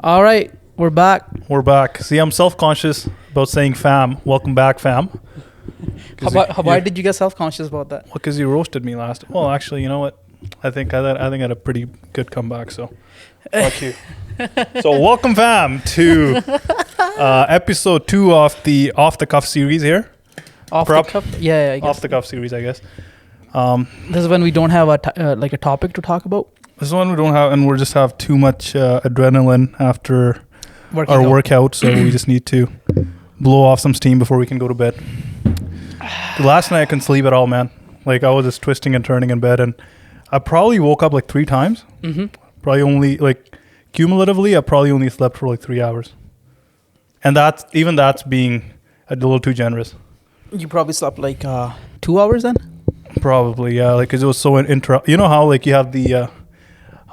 All right, we're back. We're back. See, I'm self-conscious about saying fam. Welcome back, fam. Why did you get self-conscious about that? Well, because you roasted me last. Well, actually, you know what? I think I had a pretty good comeback. So, fuck you. So, welcome, fam, to episode 2 of the Off the Cuff series here. Off the cuff? Yeah, I guess. Off the Cuff series, I guess. This is when we don't have a topic to talk about. This one we don't have, and we just have too much adrenaline after our workout, so we just need to blow off some steam before we can go to bed. Last night I couldn't sleep at all, man. Like I was just twisting and turning in bed, and I probably woke up like 3 times. Mm-hmm. Probably only like cumulatively, I probably only slept for like 3 hours, and that's being a little too generous. You probably slept like 2 hours then. Probably, yeah. Like, 'cause it was so you know how like you have the.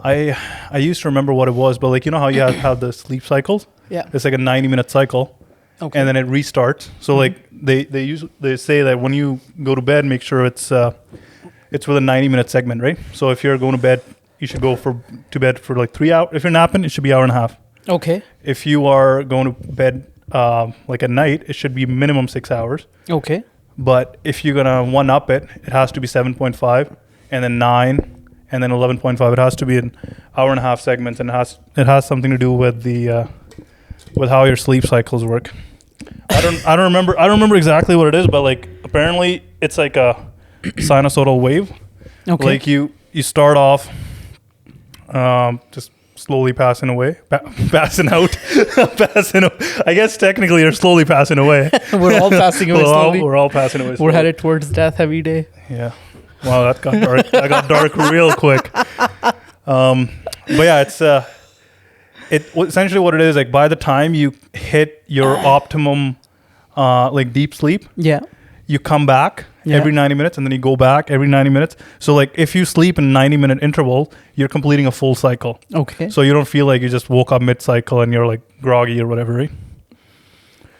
I used to remember what it was, but like you know how you have the sleep cycles. Yeah. It's like a 90-minute cycle. Okay. And then it restarts. So like they say that when you go to bed, make sure it's with a 90-minute segment, right? So if you're going to bed, you should go to bed for like 3 hours. If you're napping, it should be an hour and a half. Okay. If you are going to bed like at night, it should be minimum 6 hours. Okay. But if you're gonna one up it, it has to be 7.5, and then 9, and then 11.5. It has to be an hour and a half segments, and it has something to do with the with how your sleep cycles work. I don't remember exactly what it is, but like apparently it's like a sinusoidal wave. Okay. Like you start off just slowly passing away, passing out, passing. I guess technically you're slowly passing away. We're all passing away slowly. We're all passing away slowly. We're headed towards death every day. Yeah. Wow, that got dark. That got dark real quick. But yeah, it's essentially what it is. Like by the time you hit your optimum, like deep sleep, yeah, you come back every 90 minutes, and then you go back every 90 minutes. So like if you sleep in a 90-minute interval, you're completing a full cycle. Okay. So you don't feel like you just woke up mid-cycle and you're like groggy or whatever, right?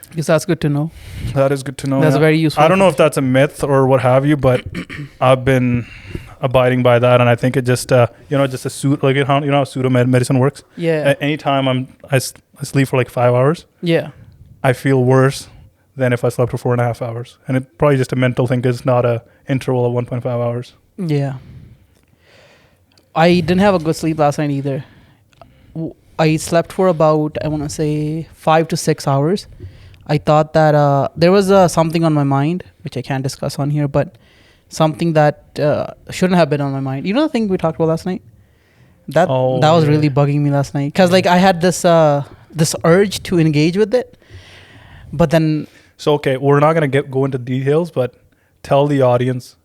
Because that's good to know. That is good to know. That's very useful. I don't know if that's a myth or what have you, but I've been abiding by that, and I think it just just a suit like how pseudo medicine works. Yeah. Anytime I sleep for like 5 hours. Yeah. I feel worse than if I slept for 4.5 hours, and it's probably just a mental thing because it's not a interval of 1.5 hours. Yeah. I didn't have a good sleep last night either. I slept for about, I want to say 5 to 6 hours. I thought that there was something on my mind, which I can't discuss on here, but something that shouldn't have been on my mind. You know the thing we talked about last night? That was really bugging me last night. Because like I had this urge to engage with it, but then... So, okay, we're not going to go into details, but tell the audience,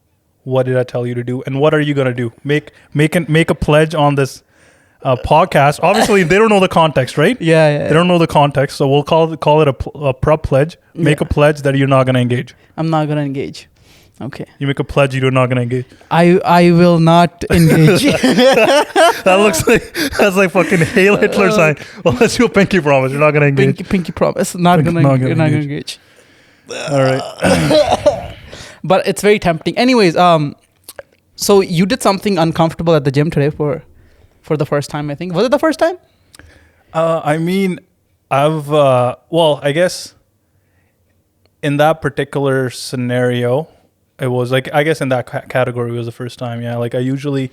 what did I tell you to do? And what are you going to do? Make a pledge on this podcast. Obviously, they don't know the context, right? Yeah. They don't know the context, so we'll call it a prep pledge. Make a pledge that you're not going to engage. I'm not going to engage. Okay. You make a pledge you're not going to engage. I will not engage. That's like fucking Hail Hitler sign. Well, let's do a pinky promise. You're not going to engage. Pinky promise. You're not going to engage. All right. But it's very tempting. Anyways, so you did something uncomfortable at the gym today for the first time, I think. Was it the first time? I mean, I guess in that particular scenario, it was like, I guess in that category, it was the first time. Yeah. Like I usually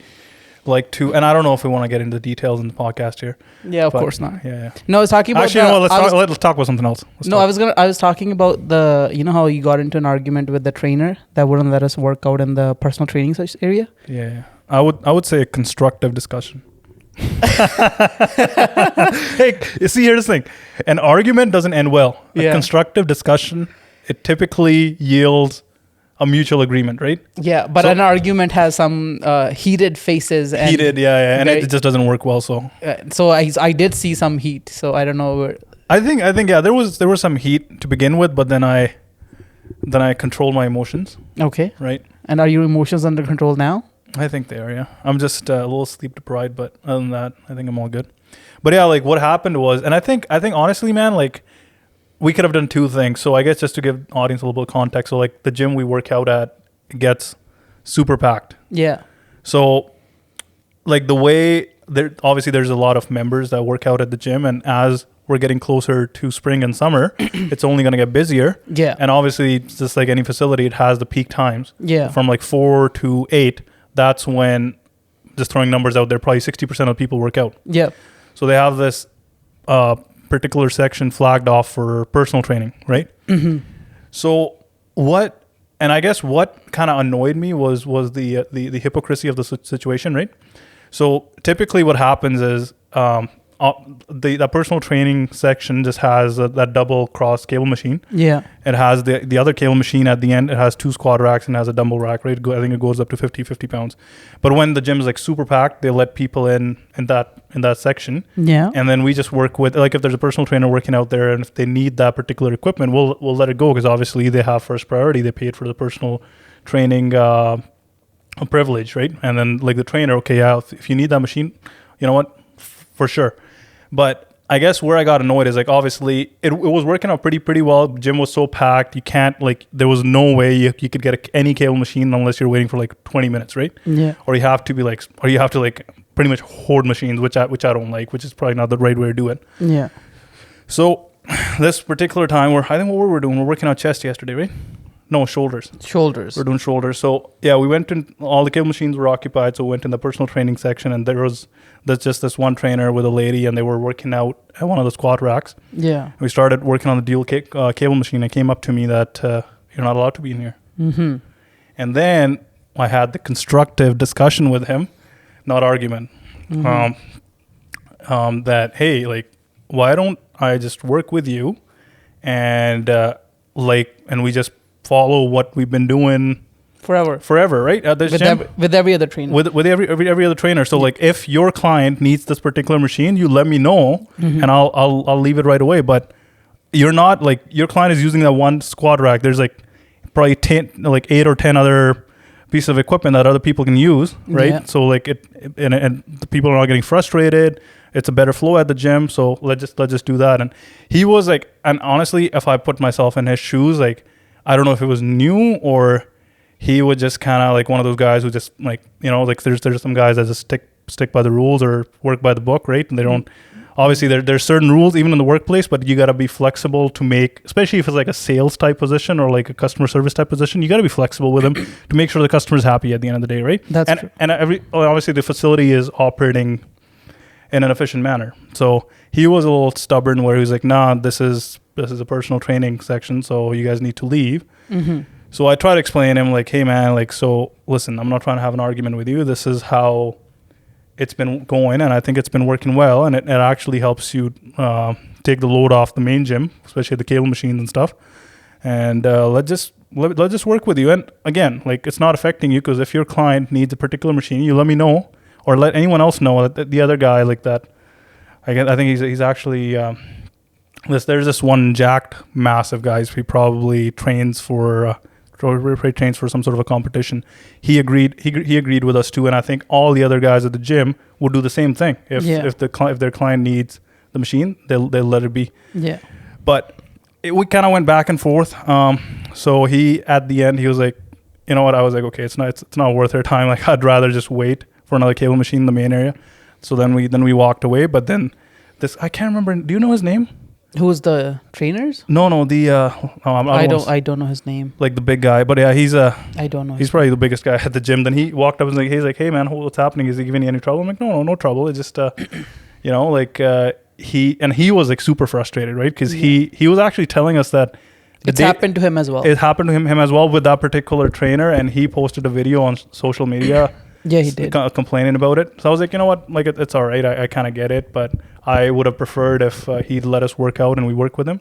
like to, and I don't know if we want to get into details in the podcast here. Yeah, of course not. Yeah. No, I was talking about... Actually, let's talk about something else. I was talking about how you got into an argument with the trainer that wouldn't let us work out in the personal training area. Yeah. I would say a constructive discussion. Hey, you see, here's the thing. An argument doesn't end well. A constructive discussion, it typically yields a mutual agreement, right? Yeah, but an argument has some heated faces. And and it just doesn't work well. So I did see some heat. So I don't know. I think yeah, there was some heat to begin with, but then I controlled my emotions. Okay. Right. And are your emotions under control now? I think they are, yeah. I'm just a little sleep deprived, but other than that, I think I'm all good. But yeah, like what happened was, and I think honestly, man, like we could have done 2 things. So I guess just to give audience a little bit of context. So like the gym we work out at gets super packed. Yeah. So like the way obviously there's a lot of members that work out at the gym, and as we're getting closer to spring and summer, it's only going to get busier. Yeah. And obviously, just like any facility, it has the peak times. Yeah. From like 4 to 8, that's when, just throwing numbers out there, probably 60% of people work out. Yeah. So they have this particular section flagged off for personal training, right? Mm-hmm. So and I guess what kind of annoyed me was the hypocrisy of the situation, right? So typically what happens is the personal training section just has that double cross cable machine. Yeah. It has the other cable machine at the end. It has 2 squat racks and has a dumbbell rack, right? I think it goes up to 50 pounds. But when the gym is like super packed, they let people in that section. Yeah. And then we just work with, like, if there's a personal trainer working out there and if they need that particular equipment, we'll let it go, because obviously they have first priority. They paid for the personal training privilege, right? And then like the trainer, okay, yeah, if you need that machine, you know what, for sure. But I guess where I got annoyed is, like, obviously it was working out pretty well. Gym was so packed, you can't, like, there was no way you could get any cable machine unless you're waiting for like 20 minutes, right? Yeah. Or you have to pretty much hoard machines, which I don't like, which is probably not the right way to do it. Yeah. So this particular time, I think what we were doing, we're working out chest yesterday, right? No, shoulders. Shoulders. We're doing shoulders. So yeah, we went in, all the cable machines were occupied. So we went in the personal training section, and there's just this one trainer with a lady, and they were working out at one of the squat racks. Yeah. We started working on the dual cable machine. It came up to me that you're not allowed to be in here. Mm-hmm. And then I had the constructive discussion with him, not argument. Mm-hmm. That, hey, like, why don't I just work with you, and and we just follow what we've been doing forever, right? At this gym, with every other trainer. With every other trainer. So like, if your client needs this particular machine, you let me know, and I'll leave it right away. But you're not, like, your client is using that one squat rack. There's like probably 8 or 10 other pieces of equipment that other people can use, right? Yeah. So like and the people are not getting frustrated. It's a better flow at the gym. So let's just do that. And he was like, and honestly, if I put myself in his shoes, like, I don't know if it was new or he would just kind of like one of those guys who just, like, you know, like there's some guys that just stick by the rules or work by the book, right? And they don't, obviously there's certain rules even in the workplace, but you got to be flexible to make, especially if it's like a sales type position or like a customer service type position, you got to be flexible with them to make sure the customer's happy at the end of the day, right? That's true. And obviously the facility is operating in an efficient manner. So he was a little stubborn where he was like, nah, this is a personal training section, so you guys need to leave. Mm-hmm. So I try to explain to him, like, hey man, like, so listen, I'm not trying to have an argument with you. This is how it's been going, and I think it's been working well, and it actually helps you take the load off the main gym, especially the cable machines and stuff. And let's just work with you. And again, like, it's not affecting you, because if your client needs a particular machine, you let me know, or let anyone else know. That the other guy, like that, I think he's actually there's this one jacked massive guy. He probably trains for some sort of a competition. He agreed with us too, and I think all the other guys at the gym would do the same thing. If their client needs the machine, they'll let it be. Yeah. But we kind of went back and forth. So he, at the end, he was like, you know what? I was like, okay, it's not worth their time. Like, I'd rather just wait for another cable machine in the main area. So then we walked away. But then I can't remember. Do you know his name? Who's the trainers? No, I don't know his name. Like the big guy, but yeah, I don't know. He's probably the biggest guy at the gym. Then he walked up and he's like, hey man, what's happening? Is he giving you any trouble? I'm like, no trouble. It's just, you know, like he was like super frustrated, right? Because he was actually telling us that it's happened to him as well. It happened to him as well with that particular trainer, and he posted a video on social media. Yeah, he did. Complaining about it. So I was like, you know what? Like, it's all right. I kind of get it, but I would have preferred if he'd let us work out and we work with him.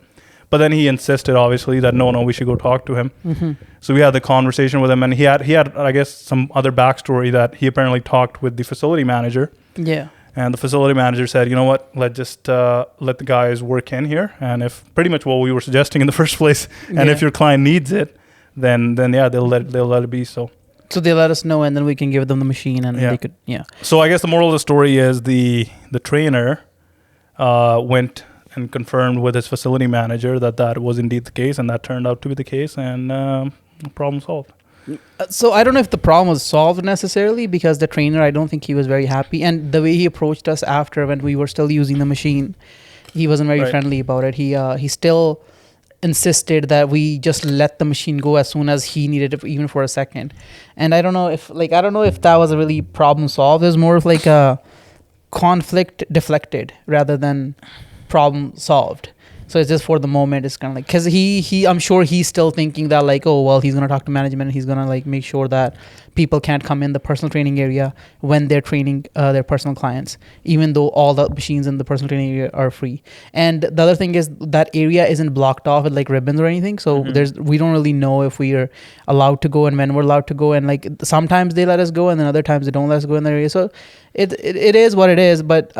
But then he insisted, obviously, that no, we should go talk to him. Mm-hmm. So we had the conversation with him, and he had, I guess, some other backstory that he apparently talked with the facility manager. Yeah. And the facility manager said, you know what? Let the guys work in here, and if pretty much what we were suggesting in the first place, and if your client needs it, then yeah, they'll let it be. So they let us know, and then we can give them the machine, and they could, So I guess the moral of the story is the trainer went and confirmed with his facility manager that was indeed the case, and that turned out to be the case, and problem solved. So I don't know if the problem was solved necessarily, because the trainer, I don't think he was very happy, and the way he approached us after, when we were still using the machine, he wasn't very Right. friendly about it. He still insisted that we just let the machine go as soon as he needed it, even for a second. And I don't know if that was a really problem solved. It was more of like a conflict deflected rather than problem solved. So it's just for the moment. It's kind of like, because I'm sure he's still thinking that like, oh well, he's gonna talk to management and he's gonna like make sure that people can't come in the personal training area when they're training their personal clients, even though all the machines in the personal training area are free. And the other thing is that area isn't blocked off with like ribbons or anything, so we don't really know if we are allowed to go and when we're allowed to go. And like sometimes they let us go and then other times they don't let us go in the area. So it is what it is. But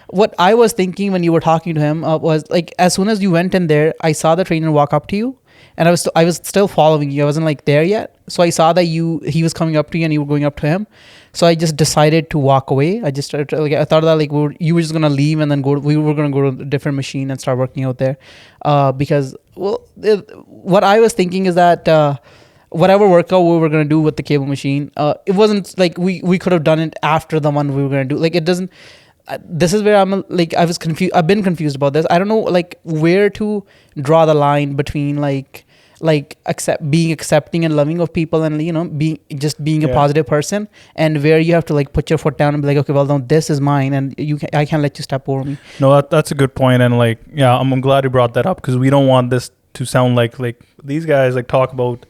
what I was thinking when you were talking to him was like, as soon as you went in there, I saw the trainer walk up to you, and I was still following you. I wasn't like there yet, so I saw that he was coming up to you and you were going up to him. So I just decided to walk away. I just started, like, I thought that like you were just gonna leave and then we were gonna go to a different machine and start working out there, because what I was thinking is that whatever workout we were gonna do with the cable machine, it wasn't like we could have done it after the one we were gonna do. Like it doesn't. This is where I'm like, I was confused. I've been confused about this. I don't know like where to draw the line between like being accepting and loving of people, and being a positive person, and where you have to like put your foot down and be like, okay, well, no, this is mine, and I can't let you step over me. No, that's a good point. And like, yeah, I'm glad you brought that up, because we don't want this to sound like these guys like talk about,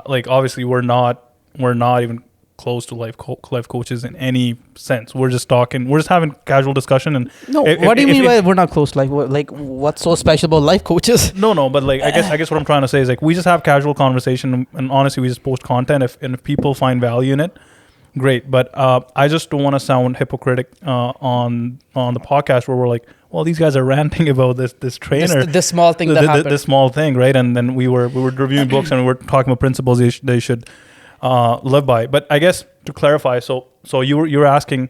like obviously we're not even close to life coaches in any sense. We're just having casual discussion. And no, what do you mean by we're not close to life? Like, what's so special about life coaches? No, but like I guess what I'm trying to say is like we just have casual conversation, and honestly we just post content. If people find value in it, great. But I just don't want to sound hypocritic on the podcast where we're like, well, these guys are ranting about this trainer, this small thing that happened, this small thing, right? And then we were reviewing books and we were talking about principles they should live by. But I guess to clarify, so you're asking,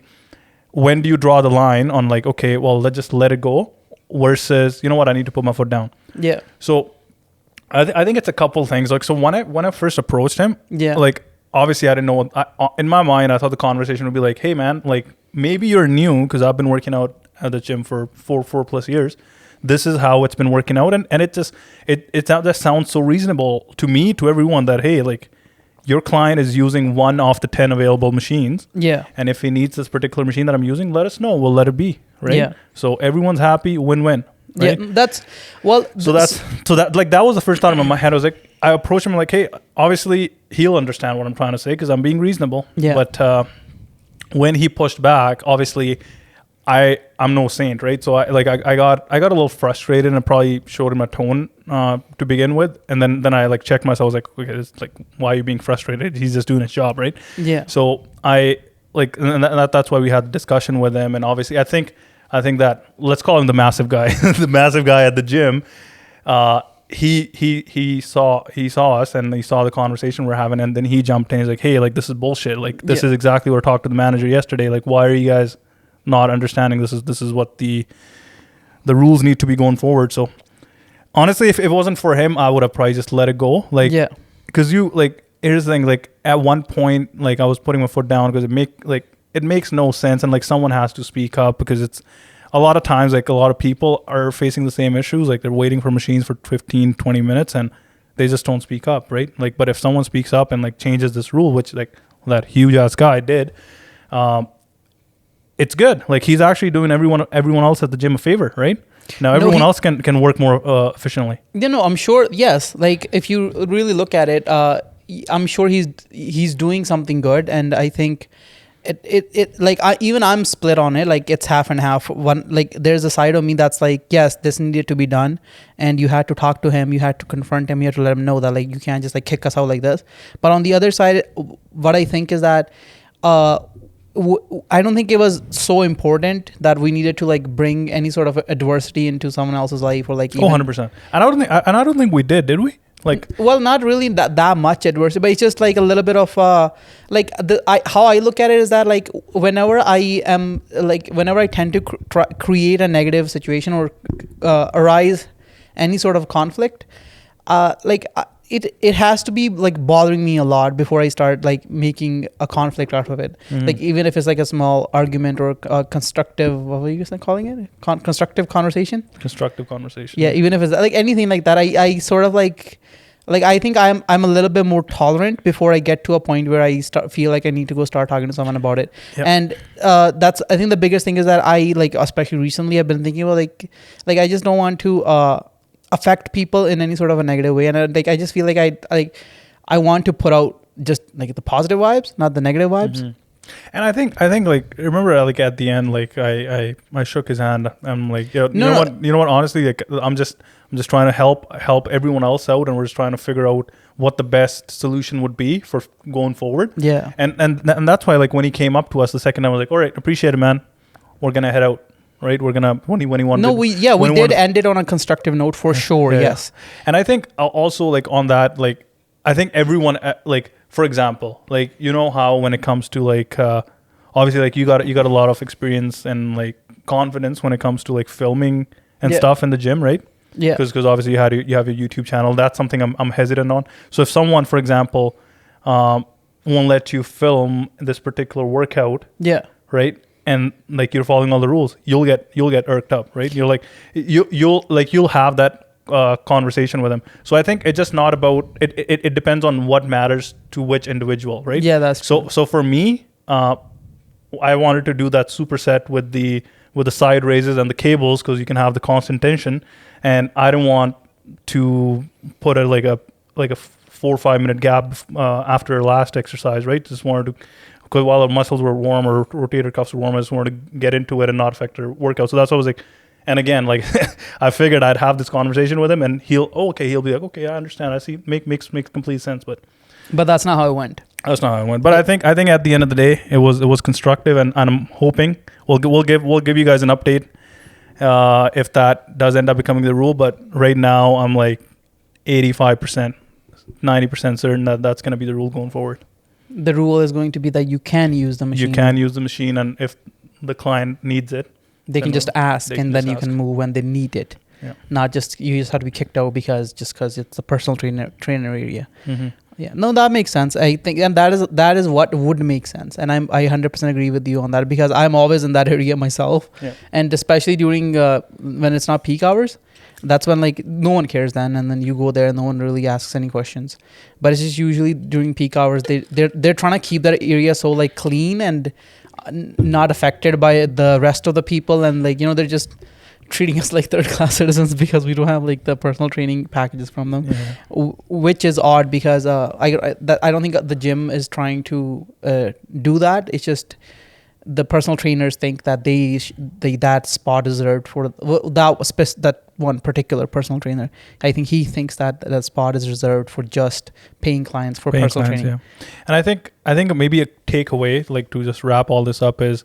when do you draw the line on like, okay, well, let's just let it go, versus, you know what, I need to put my foot down. Yeah. So I think it's a couple things. Like, so when I first approached him, like obviously I didn't know in my mind I thought the conversation would be like, hey man, like maybe you're new, because I've been working out at the gym for four plus years. This is how it's been working out, and it that sounds so reasonable to me, to everyone, that hey, like, your client is using one of the 10 available machines. Yeah. And if he needs this particular machine that I'm using, let us know. We'll let it be. Right. Yeah. So everyone's happy, win-win. Right? Yeah. So that was the first thought in my head. I was like, I approached him like, hey, obviously he'll understand what I'm trying to say because I'm being reasonable. Yeah. But when he pushed back, obviously I'm no saint, right? So I got a little frustrated, and I probably showed him a tone to begin with, and then I like checked myself. I was like, okay, it's like, why are you being frustrated? He's just doing his job, right? Yeah. So I like, and that's why we had the discussion with him, and obviously I think that, let's call him the massive guy, the massive guy at the gym. He saw us, and he saw the conversation we're having, and then he jumped in. He's like, hey, like, this is bullshit. Like, this is exactly what I talked to the manager yesterday. Like, why are you guys not understanding this is what the rules need to be going forward? So honestly, if it wasn't for him, I would have probably just let it go. Like, yeah, because here's the thing, like at one point, like I was putting my foot down because it makes no sense, and like someone has to speak up, because it's a lot of times like a lot of people are facing the same issues. Like they're waiting for machines for 15-20 minutes and they just don't speak up, right? Like, but if someone speaks up and like changes this rule, which like that huge ass guy did, it's good. Like he's actually doing everyone else at the gym a favor, right? Now everyone else can work more efficiently. I'm sure. Yes, like if you really look at it, I'm sure he's doing something good, and I think it like I'm split on it. Like it's half and half. One, like there's a side of me that's like, yes, this needed to be done, and you had to talk to him, you had to confront him, you had to let him know that like you can't just like kick us out like this. But on the other side, what I think is that I don't think it was so important that we needed to like bring any sort of adversity into someone else's life, or like even, 100%. And I don't think we did we? Like, well, not really that much adversity, but it's just like a little bit of like how I look at it is that like whenever I tend to create a negative situation or arise any sort of conflict, it has to be like bothering me a lot before I start like making a conflict out of it. Like even if it's like a small argument or a constructive, what were you guys calling it? Constructive conversation. Constructive conversation. Yeah, even if it's like anything like that, I sort of like I think I'm a little bit more tolerant before I get to a point where I feel like I need to go start talking to someone about it. Yep. And that's, I think the biggest thing is that I like, especially recently, I've been thinking about like I just don't want to affect people in any sort of a negative way, and I just feel like I want to put out just like the positive vibes, not the negative vibes. And I think like, remember like at the end, like I shook his hand. I'm like, you know what? Honestly, like I'm just trying to help everyone else out, and we're just trying to figure out what the best solution would be for going forward. Yeah. And that's why, like, when he came up to us the second time, I was like, all right, appreciate it, man. We're gonna head out. Right, we're gonna when he wanted. No, we did end it on a constructive note for sure. Yeah. Yes, and I think also like on that, like I think everyone like, for example, like you know how when it comes to like obviously like you got a lot of experience and like confidence when it comes to like filming and stuff in the gym, right? Yeah, because obviously you have your YouTube channel. That's something I'm hesitant on. So if someone, for example, won't let you film this particular workout, right? And like you're following all the rules, you'll get irked up, right? You're like you'll have that conversation with them. So I think it's just not about it. It depends on what matters to which individual, right? Yeah, that's true. So for me, I wanted to do that superset with the side raises and the cables because you can have the constant tension, and I didn't want to put like a 4 or 5 minute gap after last exercise, right? Just wanted to. Because while the muscles were warm or rotator cuffs were warm, I just wanted to get into it and not affect their workout. So that's what I was like. And again, like I figured I'd have this conversation with him, and he'll be like, okay, I understand. I see, makes complete sense. But that's not how it went. That's not how it went. But I think at the end of the day, it was constructive, and I'm hoping we'll give you guys an update if that does end up becoming the rule. But right now, I'm like 85%, 90% certain that that's going to be the rule going forward. The rule is going to be that you can use the machine. You can use the machine, and if the client needs it, they can just ask, and then you can move when they need it. Yeah. Not just you just have to be kicked out because it's a personal trainer area. Mm-hmm. Yeah, no, that makes sense. I think, and that is what would make sense, and I 100% agree with you on that because I'm always in that area myself, and especially during when it's not peak hours. That's when like no one cares then, and then you go there and no one really asks any questions. But it's just usually during peak hours they're trying to keep that area so like clean and not affected by the rest of the people, and like they're just treating us like third class citizens because we don't have like the personal training packages from them, which is odd because I don't think the gym is trying to do that. It's just the personal trainers think that that spot is reserved for that one particular personal trainer. I think he thinks that spot is reserved for just paying clients for personal training. Yeah. And I think maybe a takeaway, like to just wrap all this up, is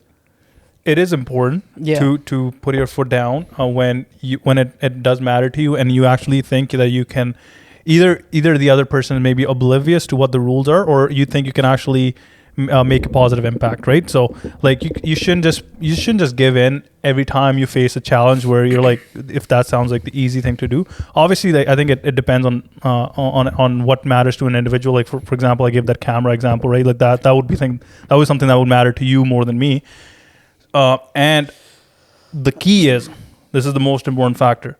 it is important to put your foot down when it does matter to you, and you actually think that you can either the other person may be oblivious to what the rules are, or you think you can actually make a positive impact, right? So like you shouldn't just give in every time you face a challenge where you're like, if that sounds like the easy thing to do. Obviously, I think it depends on what matters to an individual. Like for example, I gave that camera example, right? Like that was something that would matter to you more than me. And the key is, this is the most important factor: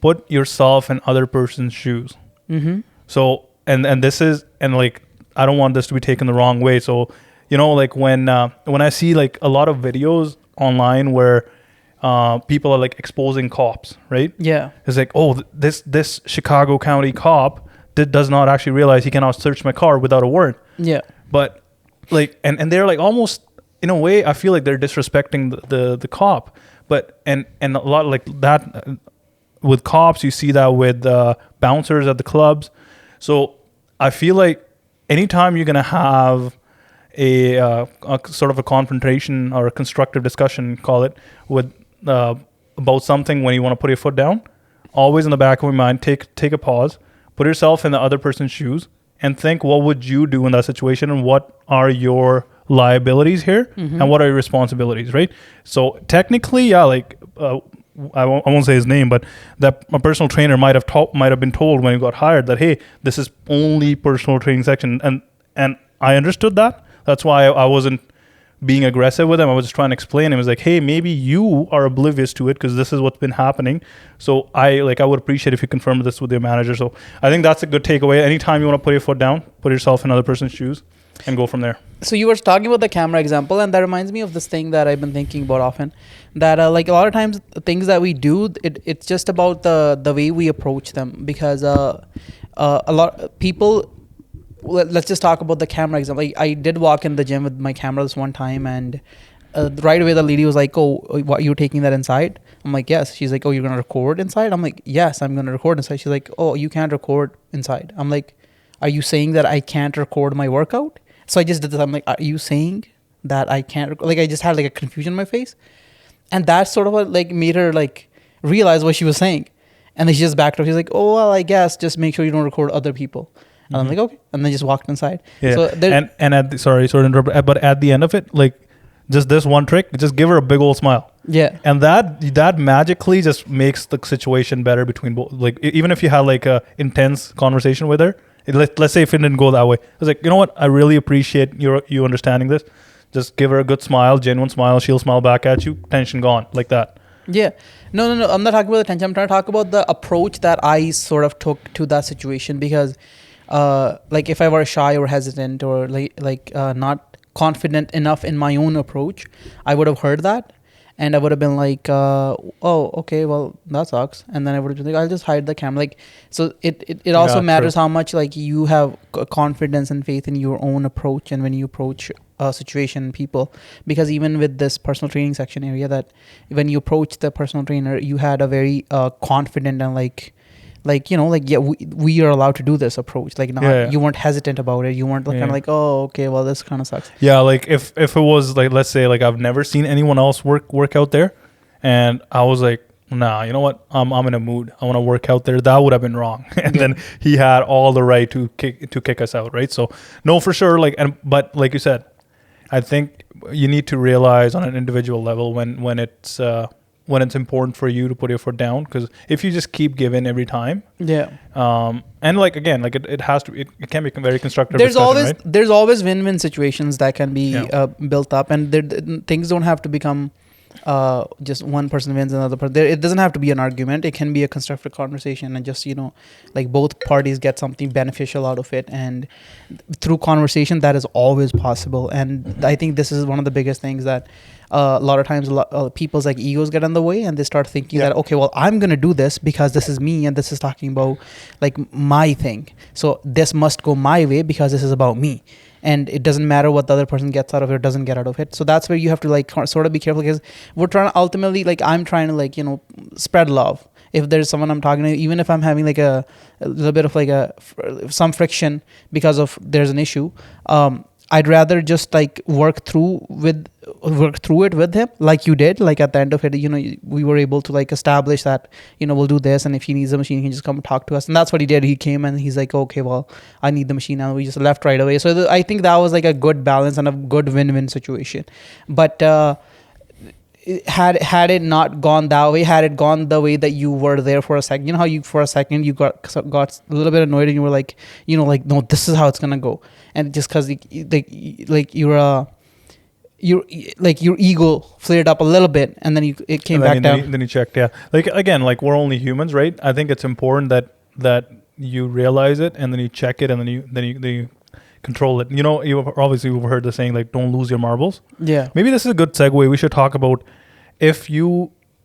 put yourself in other person's shoes. Mm-hmm. So and this is, and like, I don't want this to be taken the wrong way. So, like when I see like a lot of videos online where people are like exposing cops, right? Yeah. It's like, oh, this Chicago County cop does not actually realize he cannot search my car without a warrant. Yeah. But like, and they're like almost, in a way, I feel like they're disrespecting the cop. But and a lot like that with cops, you see that with bouncers at the clubs. So I feel like anytime you're going to have a sort of a confrontation or a constructive discussion, call it, with about something, when you want to put your foot down, always in the back of your mind, take a pause, put yourself in the other person's shoes, and think, what would you do in that situation, and what are your liabilities here, and what are your responsibilities, right? So technically, like I won't say his name, but that a personal trainer might have been told when he got hired that, hey, this is only personal training section, and I understood that. That's why I wasn't being aggressive with him. I was just trying to explain. It was like, hey, maybe you are oblivious to it because this is what's been happening. So I would appreciate if you confirm this with your manager. So I think that's a good takeaway. Anytime you want to put your foot down, put yourself in another person's shoes and go from there. So you were talking about the camera example, and that reminds me of this thing that I've been thinking about often, that like a lot of times things that we do, it's just about the way we approach them, because a lot of people, let's just talk about the camera example. I did walk in the gym with my camera this one time, and right away the lady was like, oh, what, you're taking that inside? I'm like, yes. She's like, oh, you're going to record inside? I'm like, yes, I'm going to record inside. She's like, oh, you can't record inside. I'm like, are you saying that I can't record my workout? So I just did this. I'm like, are you saying that I can't like, I just had like a confusion in my face, and that sort of like made her like realize what she was saying. And then she just backed up. She's like, oh, well, I guess just make sure you don't record other people. And I'm like, okay. And then just walked inside. Yeah. So and at the, sorry to interrupt, but at the end of it, like just this one trick, just give her a big old smile. Yeah. And that magically just makes the situation better between both. Like even if you had like a intense conversation with her, let's say if it didn't go that way, I was like, you know what? I really appreciate you understanding this. Just give her a good smile, genuine smile. She'll smile back at you. Tension gone, like that. Yeah. No. I'm not talking about the tension. I'm trying to talk about the approach that I sort of took to that situation, because like if I were shy or hesitant or not confident enough in my own approach, I would have heard that, and I would have been like, oh, okay, well, that sucks. And then I would have been like, I'll just hide the camera. Like, so it also matters how much like you have confidence and faith in your own approach, and when you approach a situation and people. Because even with this personal training section area, that when you approach the personal trainer, you had a very confident and yeah, we are allowed to do this approach. Like, you weren't hesitant about it. You weren't kind of like, oh, okay, well, this kind of sucks. Yeah, like if it was like, let's say like I've never seen anyone else work out there, and I was like, nah, you know what? I'm in a mood. I want to work out there. That would have been wrong. And then he had all the right to kick us out, right? So no, for sure. But like you said, I think you need to realize on an individual level when it's important for you to put your foot down, because if you just keep giving every time, and like again, like it has to, it can be very constructive. There's always win-win situations that can be built up, and things don't have to become just one person wins, another person. It doesn't have to be an argument. It can be a constructive conversation, and just like both parties get something beneficial out of it, and through conversation that is always possible. And I think this is one of the biggest things that a lot of times people's like egos get in the way, and they start thinking that, okay, well, I'm gonna do this because this is me, and this is talking about like my thing, so this must go my way because this is about me. And it doesn't matter what the other person gets out of it or doesn't get out of it. So that's where you have to like sort of be careful, because we're trying to ultimately, like, I'm trying to like, spread love. If there's someone I'm talking to, even if I'm having like a little bit of like some friction because of there's an issue, I'd rather just like work through it with him, like you did. Like at the end of it, we were able to like establish that, we'll do this, and if he needs a machine, he can just come and talk to us. And that's what he did. He came and he's like, okay, well, I need the machine, and we just left right away. So I think that was like a good balance and a good win-win situation. But had it not gone that way, had it gone the way that you were there for a second, how you for a second you got a little bit annoyed, and you were like, no, this is how it's gonna go. And just because your ego flared up a little bit, and then it came back down. Then you checked, yeah. Like again, like we're only humans, right? I think it's important that you realize it, and then you check it, and then you control it. You've obviously heard the saying like, don't lose your marbles. Yeah. Maybe this is a good segue. We should talk about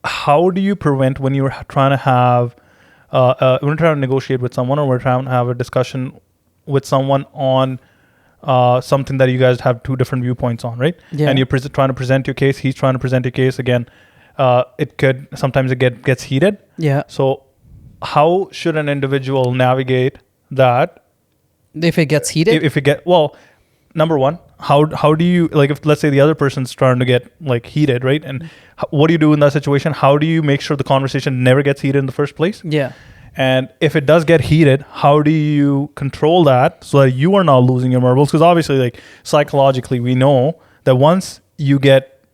how do you prevent when you're trying to have when you're trying to negotiate with someone, or we're trying to have a discussion with someone on something that you guys have two different viewpoints on, right? Yeah. And you're trying to present your case. He's trying to present your case. Again, sometimes it gets heated. Yeah. So how should an individual navigate that? If it gets heated? Number one, how do you, like, if let's say the other person's trying to get like heated, right? And what do you do in that situation? How do you make sure the conversation never gets heated in the first place? Yeah. And if it does get heated, how do you control that so that you are not losing your marbles? Because obviously, like, psychologically, we know that once you get,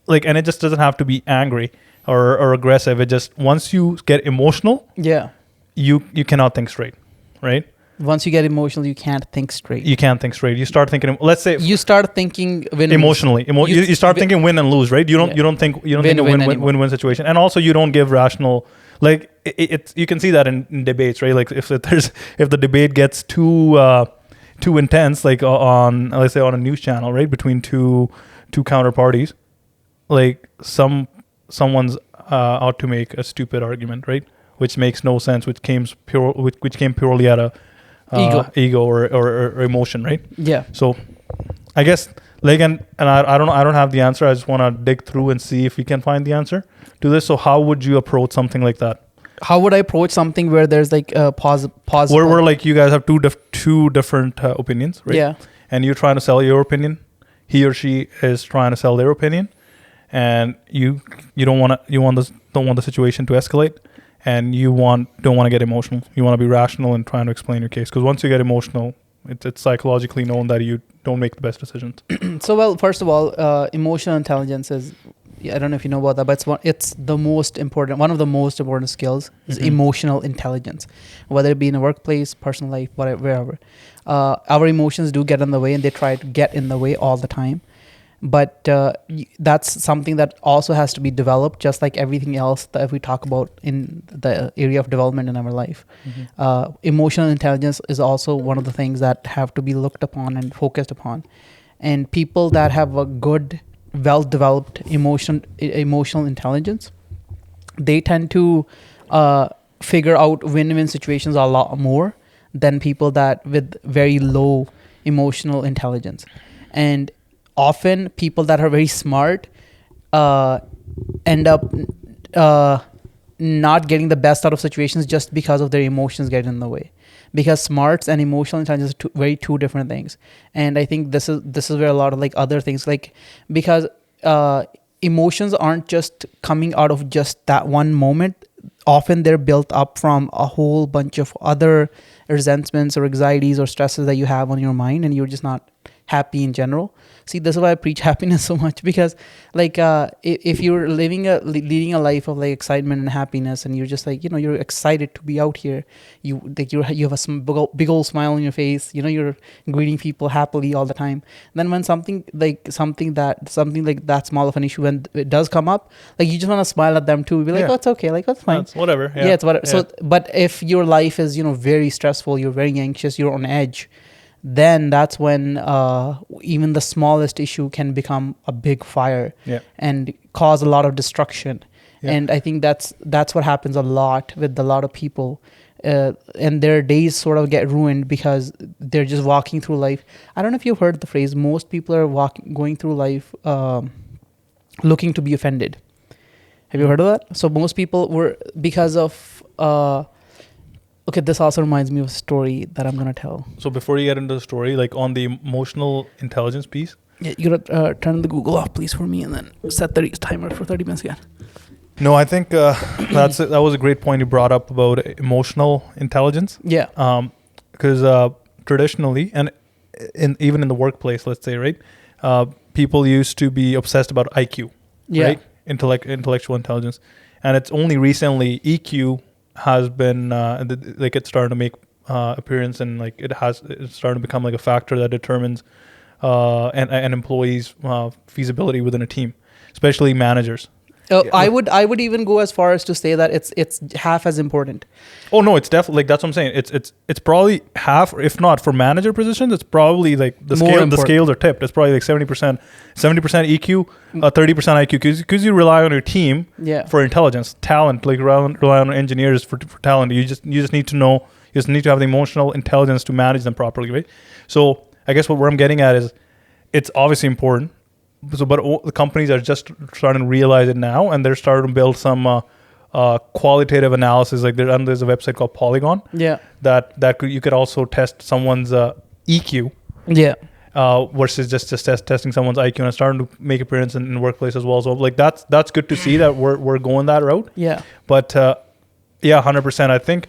like, and it just doesn't have to be angry. or aggressive. It just once you get emotional, Yeah. you cannot think straight, right? Once you get emotional, you can't think straight. You can't think straight. You start thinking. Let's say You start thinking emotionally. You start thinking win and lose, right? You don't think a win-win situation, and also you don't give rational. Like it's you can see that in debates, right? Like if the debate gets too intense, like on let's say on a news channel, right, between two counterparties, like someone's out to make a stupid argument, right, which makes no sense, which came purely out of ego or emotion, right? Yeah. So I guess like and I don't have the answer. I just want to dig through and see if we can find the answer to this. So how would you approach something like that? How would I approach something where there's like a pause? Where like you guys have two different opinions, right? Yeah. And you're trying to sell your opinion. He or she is trying to sell their opinion, and you don't want the situation to escalate. And you don't want to get emotional. You want to be rational in trying to explain your case. Because once you get emotional, it's psychologically known that you don't make the best decisions. So, well, first of all, emotional intelligence is, I don't know if you know about that, but it's the most important, one of the most important skills is emotional intelligence. Whether it be in a workplace, personal life, whatever, wherever. Our emotions do get in the way, and they try to get in the way all the time. But that's something that also has to be developed, just like everything else that we talk about in the area of development in our life. Emotional intelligence is also one of the things that have to be looked upon and focused upon. And people that have a good, well-developed emotional intelligence, they tend to figure out win-win situations a lot more than people that with very low emotional intelligence. And often people that are very smart end up not getting the best out of situations just because of their emotions getting in the way. Because smarts and emotional intelligence are two different things. And I think this is where a lot of like other things, like because emotions aren't just coming out of just that one moment. Often they're built up from a whole bunch of other resentments or anxieties or stresses that you have on your mind, and you're just not happy in general. See, this is why I preach happiness so much, because like if you're leading a life of like excitement and happiness, and you're just like, you're excited to be out here, you have a big old smile on your face, you're greeting people happily all the time. Then when something like that small of an issue, when it does come up, like you just want to smile at them too, be like, oh, it's okay, like that's fine, it's whatever. Yeah, it's whatever. So but if your life is very stressful, you're very anxious, you're on edge, then that's when even the smallest issue can become a big fire and cause a lot of destruction. And I think that's what happens a lot with a lot of people, and their days sort of get ruined because they're just walking through life. I don't know if you've heard the phrase, most people are going through life looking to be offended. Have you heard of that? So most people were, because of okay, this also reminds me of a story that I'm going to tell. So before you get into the story, like on the emotional intelligence piece. Yeah, you got to turn the Google off, please, for me, and then set the timer for 30 minutes again. No, I think that was a great point you brought up about emotional intelligence. Yeah. Because traditionally, and even in the workplace, let's say, right, people used to be obsessed about IQ, right? Intellectual intelligence. And it's only recently EQ has been like it's starting to make appearance, and like it's starting to become like a factor that determines an employee's feasibility within a team, especially managers. I would even go as far as to say that it's half as important. Oh no, it's definitely, like, that's what I'm saying. It's probably half, if not for manager positions, it's probably like the scales are tipped. It's probably like 70% EQ, 30% IQ, because you rely on your team for intelligence, talent, like rely on engineers for talent. You just need to know, you just need to have the emotional intelligence to manage them properly, right? So I guess where I'm getting at is, it's obviously important. So, but the companies are just starting to realize it now, and they're starting to build some qualitative analysis. Like there's a website called Polygon. Yeah. That you could also test someone's EQ. Yeah. Versus just testing someone's IQ, and starting to make appearance in the workplace as well. So like that's good to see that we're going that route. Yeah. But 100%. I think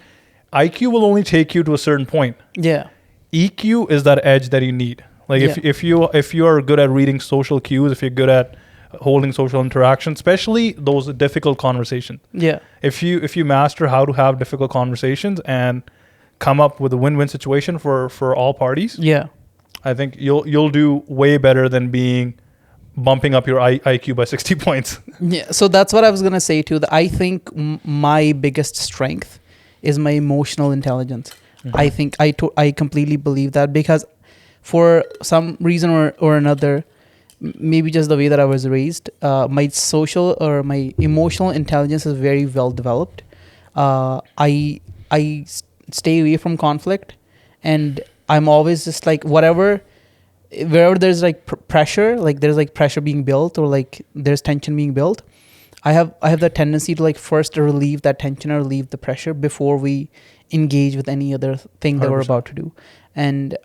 IQ will only take you to a certain point. Yeah. EQ is that edge that you need. Like if you are good at reading social cues, if you're good at holding social interaction, especially those difficult conversations. Yeah. If you master how to have difficult conversations and come up with a win-win situation for all parties, Yeah. I think you'll do way better than bumping up your IQ by 60 points. Yeah. So that's what I was gonna say too. That I think my biggest strength is my emotional intelligence. Mm-hmm. I think I completely believe that, because for some reason or another, maybe just the way that I was raised, my social or my emotional intelligence is very well developed. I stay away from conflict, and I'm always just like wherever there's like pressure, like there's like pressure being built or like there's tension being built. I have the tendency to like first relieve that tension or relieve the pressure before we engage with any other thing that 100%. we're about to do, and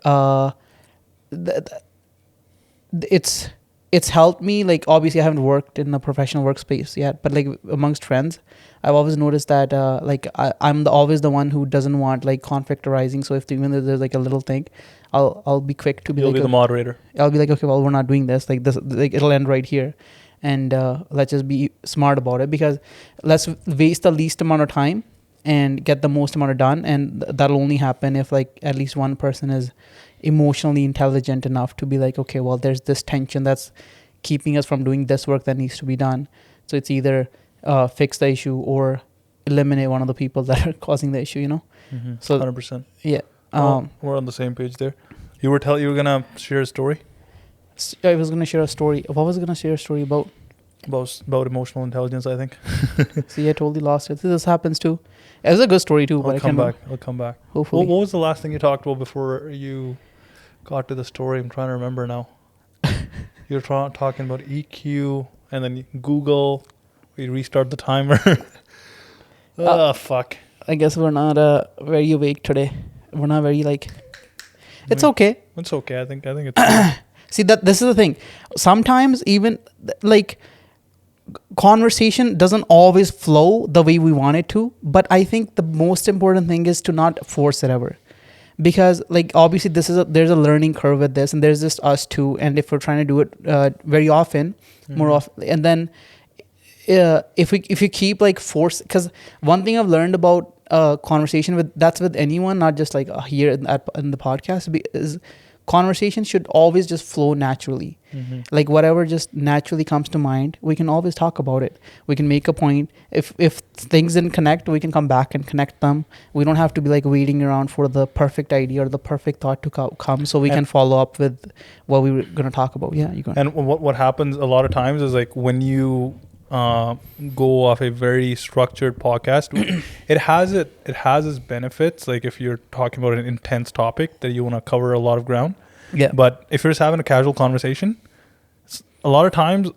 it's helped me. Like obviously I haven't worked in a professional workspace yet, but like amongst friends I've always noticed that like I'm always the one who doesn't want like conflict arising. So even if there's like a little thing, I'll be quick to be You'll like be the moderator. I'll be like, okay, well, we're not doing this, like this, like it'll end right here, and let's just be smart about it, because let's waste the least amount of time and get the most amount of done, and that'll only happen if like at least one person is emotionally intelligent enough to be like, okay, well, there's this tension that's keeping us from doing this work that needs to be done. So it's either fix the issue or eliminate one of the people that are causing the issue, you know? Mm-hmm. So 100%. Yeah. We're on the same page there. You were gonna share a story I was going to share a story. What was I going to share a story about? about emotional intelligence, I think. See, I totally lost it. This happens too. It was a good story too, but I'll come back. Hopefully. What was the last thing you talked about before you got to the story? I'm trying to remember now. You were talking about EQ and then Google. We restart the timer. Fuck. I guess we're not very awake today. We're not very like. It's okay. It's okay. I think it's. See, this is the thing. Sometimes even like conversation doesn't always flow the way we want it to. But I think the most important thing is to not force it ever, because like obviously there's a learning curve with this, and there's just us too. And if we're trying to do it very often, more often, and then if you keep like force, because one thing I've learned about conversation with anyone, not just like here in the podcast, is conversation should always just flow naturally. Mm-hmm. Like whatever just naturally comes to mind, we can always talk about it. We can make a point. If things didn't connect, we can come back and connect them. We don't have to be like waiting around for the perfect idea or the perfect thought to come so we can follow up with what we were going to talk about. Yeah, you go. And what happens a lot of times is like when you go off a very structured podcast, it has its benefits. Like if you're talking about an intense topic that you want to cover a lot of ground. Yeah. But if you're just having a casual conversation, a lot of times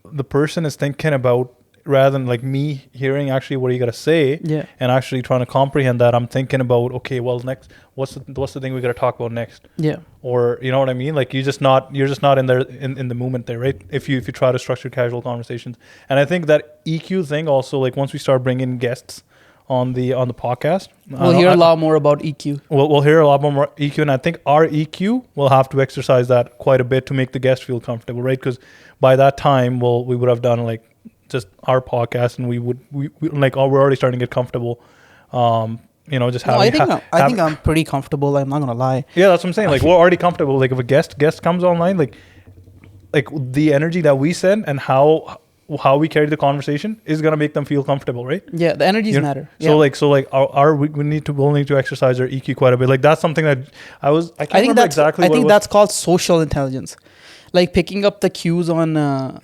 the person is thinking about, rather than like me hearing actually what you got to say, and actually trying to comprehend that, I'm thinking about, okay, well, next, what's the thing we got to talk about next? Yeah. Or you know what I mean? Like you're just not in there in the moment there, right? If you try to structure casual conversations. And I think that EQ thing also, like once we start bringing guests on the podcast, we'll hear a lot more about EQ. We'll hear a lot more EQ, and I think our EQ will have to exercise that quite a bit to make the guest feel comfortable, right? Because by that time, we would have done like just our podcast, and we like, we're already starting to get comfortable. Just having. I think I'm pretty comfortable. I'm not gonna lie. Yeah, that's what I'm saying. Like we're already comfortable. Like if a guest comes online, like the energy that we send and how we carry the conversation is gonna make them feel comfortable, right? Yeah, the energies matter. So we'll need to exercise our EQ quite a bit. Like that's something that I can't remember exactly. I think that's called social intelligence, like picking up the cues on.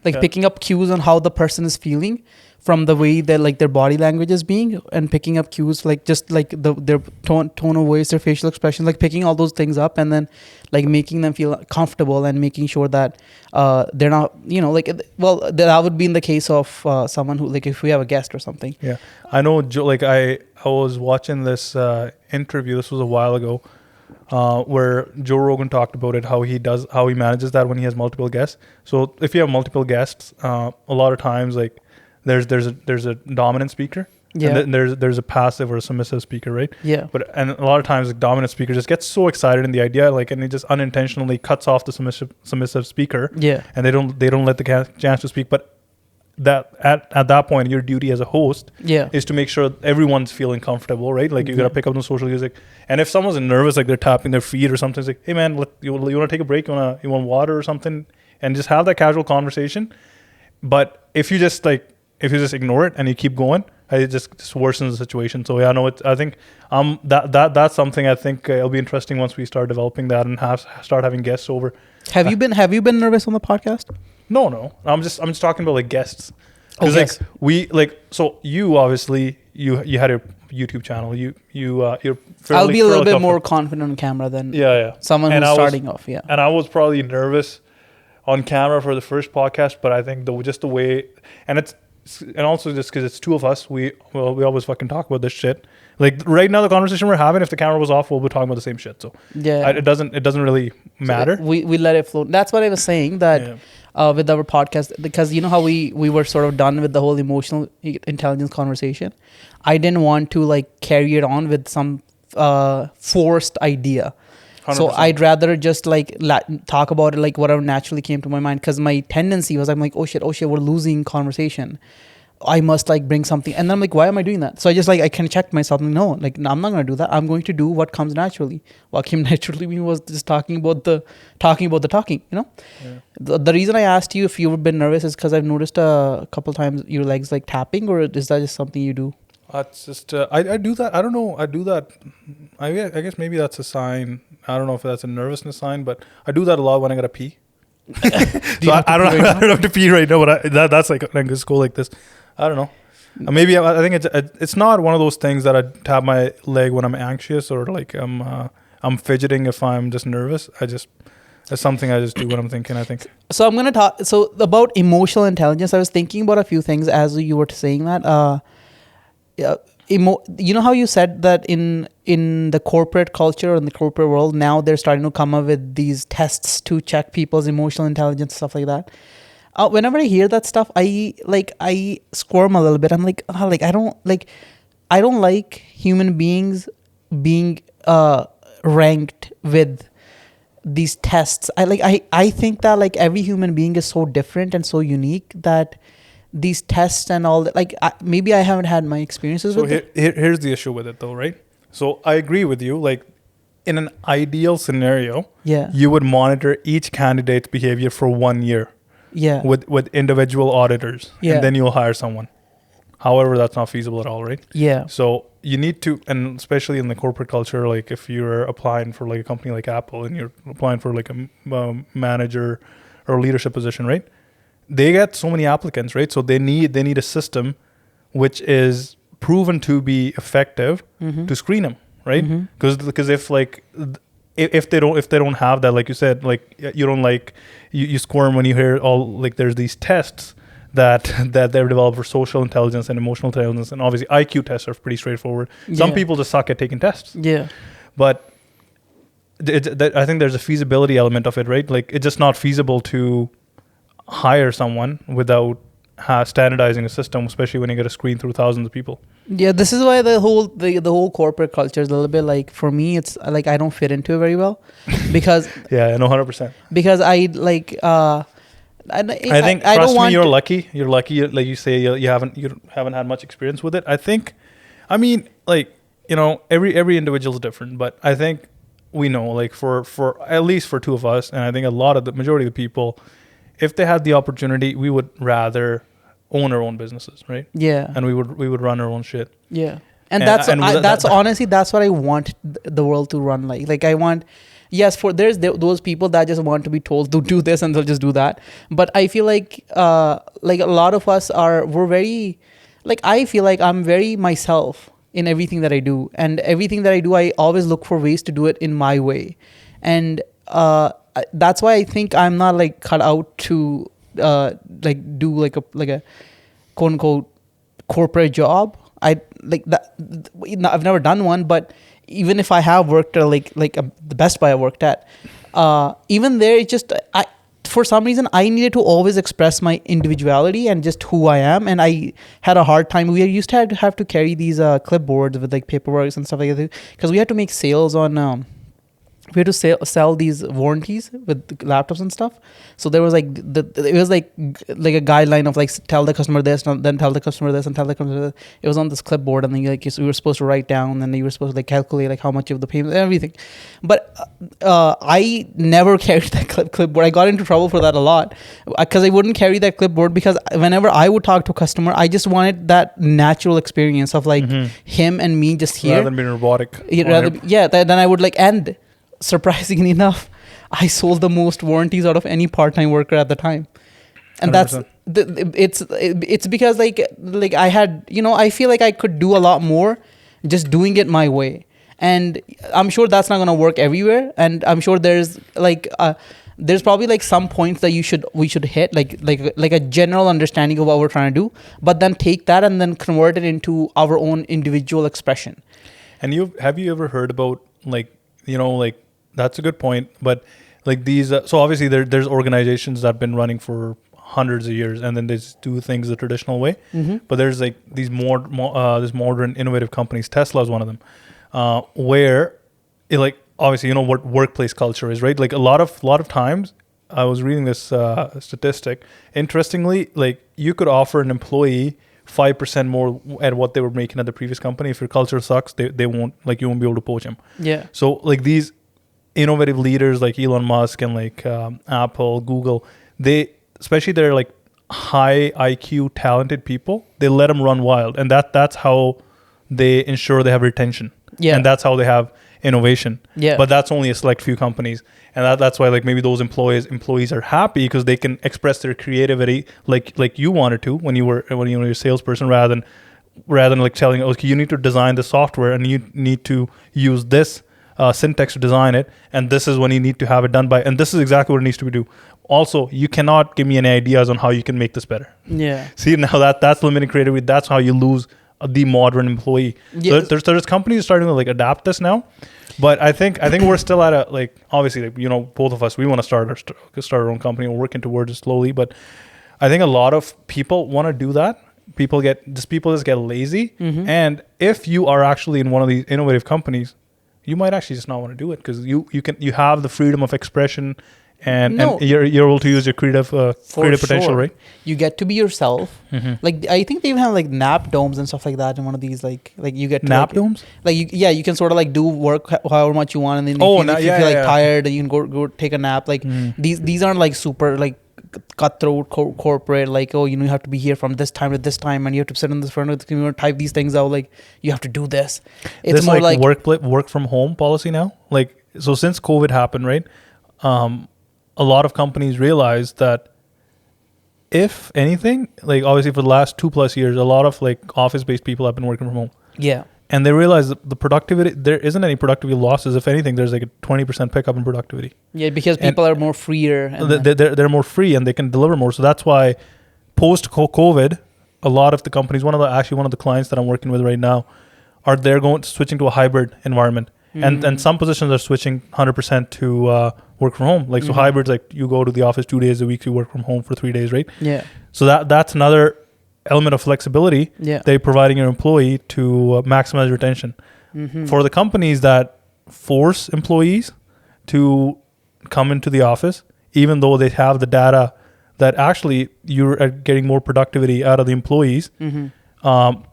Picking up cues on how the person is feeling from the way that like their body language is being, and picking up cues like just like their tone of voice, their facial expression, like picking all those things up and then like making them feel comfortable and making sure that they're not, that would be in the case of someone who, like if we have a guest or something. Yeah, I know. Like I was watching this interview. This was a while ago. Where Joe Rogan talked about it, how he manages that when he has multiple guests. So if you have multiple guests, a lot of times like there's a dominant speaker, Yeah. And then there's a passive or a submissive speaker, right? Yeah. But and a lot of times the dominant speaker just gets so excited in the idea, like, and it just unintentionally cuts off the submissive speaker, Yeah. and they don't let the chance to speak. But that at that point, your duty as a host Yeah. is to make sure everyone's feeling comfortable, right? Like you gotta pick up the social music, and if someone's nervous, like they're tapping their feet or something, it's like, hey man, you want to take a break? You want water or something, and just have that casual conversation. But if you just ignore it and you keep going, it just worsens the situation. So yeah, no, I think that's something I think it'll be interesting once we start developing that and start having guests over. Have you been nervous on the podcast? No. I'm just talking about like guests. Oh, Because so you obviously you had a YouTube channel. You're fairly, I'll be a little bit comfortable. more confident on camera than someone And who's starting off. Yeah. And I was probably nervous on camera for the first podcast, but I think the way, and also just because it's two of us, we always fucking talk about this shit. Like right now, the conversation we're having, if the camera was off, we'll be talking about the same shit. So yeah, it doesn't really matter. So we let it flow. That's what I was saying that with our podcast, because you know how we were sort of done with the whole emotional intelligence conversation. I didn't want to like carry it on with some forced idea. 100%. So I'd rather just like talk about it like whatever naturally came to my mind, because my tendency was I'm like, oh shit, we're losing conversation. I must like bring something, and then I'm like, why am I doing that? So I just like I can check myself. No, I'm not gonna do that. I'm going to do what comes naturally. What came naturally me was just talking about the talking. You know, the reason I asked you if you've been nervous is because I've noticed a couple times your legs like tapping, or is that just something you do? It's just I do that. I don't know. I do that. I guess maybe that's a sign. I don't know if that's a nervousness sign, but I do that a lot when I gotta pee. So I don't have to pee right now, but that's like I just go like this. I don't know. Maybe I think it's not one of those things that I tap my leg when I'm anxious or like I'm fidgeting if I'm just nervous. It's something I just do when I'm thinking, I think. So I'm gonna talk. So about emotional intelligence, I was thinking about a few things as you were saying that. You know how you said that in the corporate culture, in the corporate world, now they're starting to come up with these tests to check people's emotional intelligence, stuff like that. Whenever I hear that stuff, I squirm a little bit. I'm like, I don't like human beings being ranked with these tests. I think that like every human being is so different and so unique that these tests and all that, like maybe I haven't had my experiences with it. Here's the issue with it though, right? So I agree with you. Like in an ideal scenario, you would monitor each candidate's behavior for 1 year. Yeah. With individual auditors. Yeah. And then you'll hire someone. However, that's not feasible at all, right? Yeah. So you need to, and especially in the corporate culture, like if you're applying for like a company like Apple and you're applying for like a manager or leadership position, right? They get so many applicants, right? So they need a system which is proven to be effective to screen them, right? Because if they don't have that, like you said, like you don't like you squirm when you hear all like there's these tests that they've developed for social intelligence and emotional intelligence, and obviously IQ tests are pretty straightforward. Some people just suck at taking tests. Yeah, but I think there's a feasibility element of it, right? Like it's just not feasible to hire someone without standardizing a system, especially when you get a screen through thousands of people. Yeah, this is why the whole corporate culture is a little bit like, for me, it's like I don't fit into it very well because yeah, I know 100%. Because I like I think I trust me, you're lucky. You're lucky, like you say, you haven't had much experience with it. I think, I mean, like, you know, every individual is different, but I think we know, like for at least for two of us, and I think the majority of the people, if they had the opportunity, we would rather own our own businesses, right? Yeah. And we would run our own shit. Yeah. And that's honestly, that's what I want the world to run like. Like I want, yes, there's those people that just want to be told to do this and they'll just do that. But I feel like a lot of us we're very, like I feel like I'm very myself in everything that I do. And everything that I do, I always look for ways to do it in my way. And that's why I think I'm not like cut out to like do like a quote unquote corporate job. I like that. I've never done one, but even if I have worked like the Best Buy I worked at, even there, it's just for some reason I needed to always express my individuality and just who I am, and I had a hard time. We used to have to carry these clipboards with like paperwork and stuff like that, because we had to make sales on we had to sell these warranties with laptops and stuff. So there was like it was like a guideline of like tell the customer this, then tell the customer this, and tell the customer this. It was on this clipboard, and then we were supposed to write down, and you were supposed to like calculate like how much of the payment, everything. But I never carried that clipboard. I got into trouble for that a lot because I wouldn't carry that clipboard, because whenever I would talk to a customer, I just wanted that natural experience of like him and me just here, rather than being robotic. Then I would like end. Surprisingly enough, I sold the most warranties out of any part-time worker at the time, and 100%. it's because like I had, I feel like I could do a lot more just doing it my way, and I'm sure that's not gonna work everywhere, and I'm sure there's there's probably like some points that we should hit, like a general understanding of what we're trying to do, but then take that and then convert it into our own individual expression. And have you ever heard about that's a good point, but like these so obviously there's organizations that have been running for hundreds of years, and then they just do things the traditional way. But there's like these this modern innovative companies. Tesla is one of them, where it, like, obviously what workplace culture is, right? Like a lot of times, I was reading this statistic. Interestingly, like you could offer an employee 5% more at what they were making at the previous company. If your culture sucks, they won't, like, you won't be able to poach them. Yeah. So like these innovative leaders like Elon Musk and like Apple, Google, especially they're like high IQ talented people, they let them run wild, and that's how they ensure they have retention. Yeah. And that's how they have innovation. Yeah. But that's only a select few companies, and that's why like maybe those employees are happy because they can express their creativity like you wanted to when you were a salesperson, rather than like telling, okay, you need to design the software and you need to use this syntax to design it, and this is when you need to have it done by, and this is exactly what it needs to be do. Also, you cannot give me any ideas on how you can make this better. Yeah. See, now that's limiting creativity. That's how you lose the modern employee. Yeah. So there's companies starting to like adapt this now, but I think we're still at a, like, obviously, like, both of us, we want to start our own company. We're working towards it slowly, but I think a lot of people want to do that. People just get lazy, and if you are actually in one of these innovative companies, you might actually just not want to do it because you have the freedom of expression, and you're able to use your creative potential, right? You get to be yourself. Like I think they even have like nap domes and stuff like that in one of these, like you get to nap domes. Like you can sort of like do work however much you want, and then if you feel tired, you can go take a nap. Like these aren't like super like cutthroat corporate, like, oh, you have to be here from this time to this time, and you have to sit in the front of the computer, type these things out, like you have to do this. It's this more like work from home policy now. Like, so since COVID happened, right? A lot of companies realized that if anything, like obviously for the last 2+ years, a lot of like office-based people have been working from home. Yeah. And they realize that the productivity, there isn't any productivity losses. If anything, there's like a 20% pickup in productivity. Yeah, because people are more freer. And they're more free and they can deliver more. So that's why post-COVID, a lot of the companies, one of the clients that I'm working with right now, they're switching to a hybrid environment. And some positions are switching 100% to work from home. Like, so hybrids, like you go to the office 2 days a week, you work from home for 3 days, right? Yeah. So that's another element of flexibility they're providing your employee to maximize retention. For the companies that force employees to come into the office, even though they have the data that actually you're getting more productivity out of the employees, they're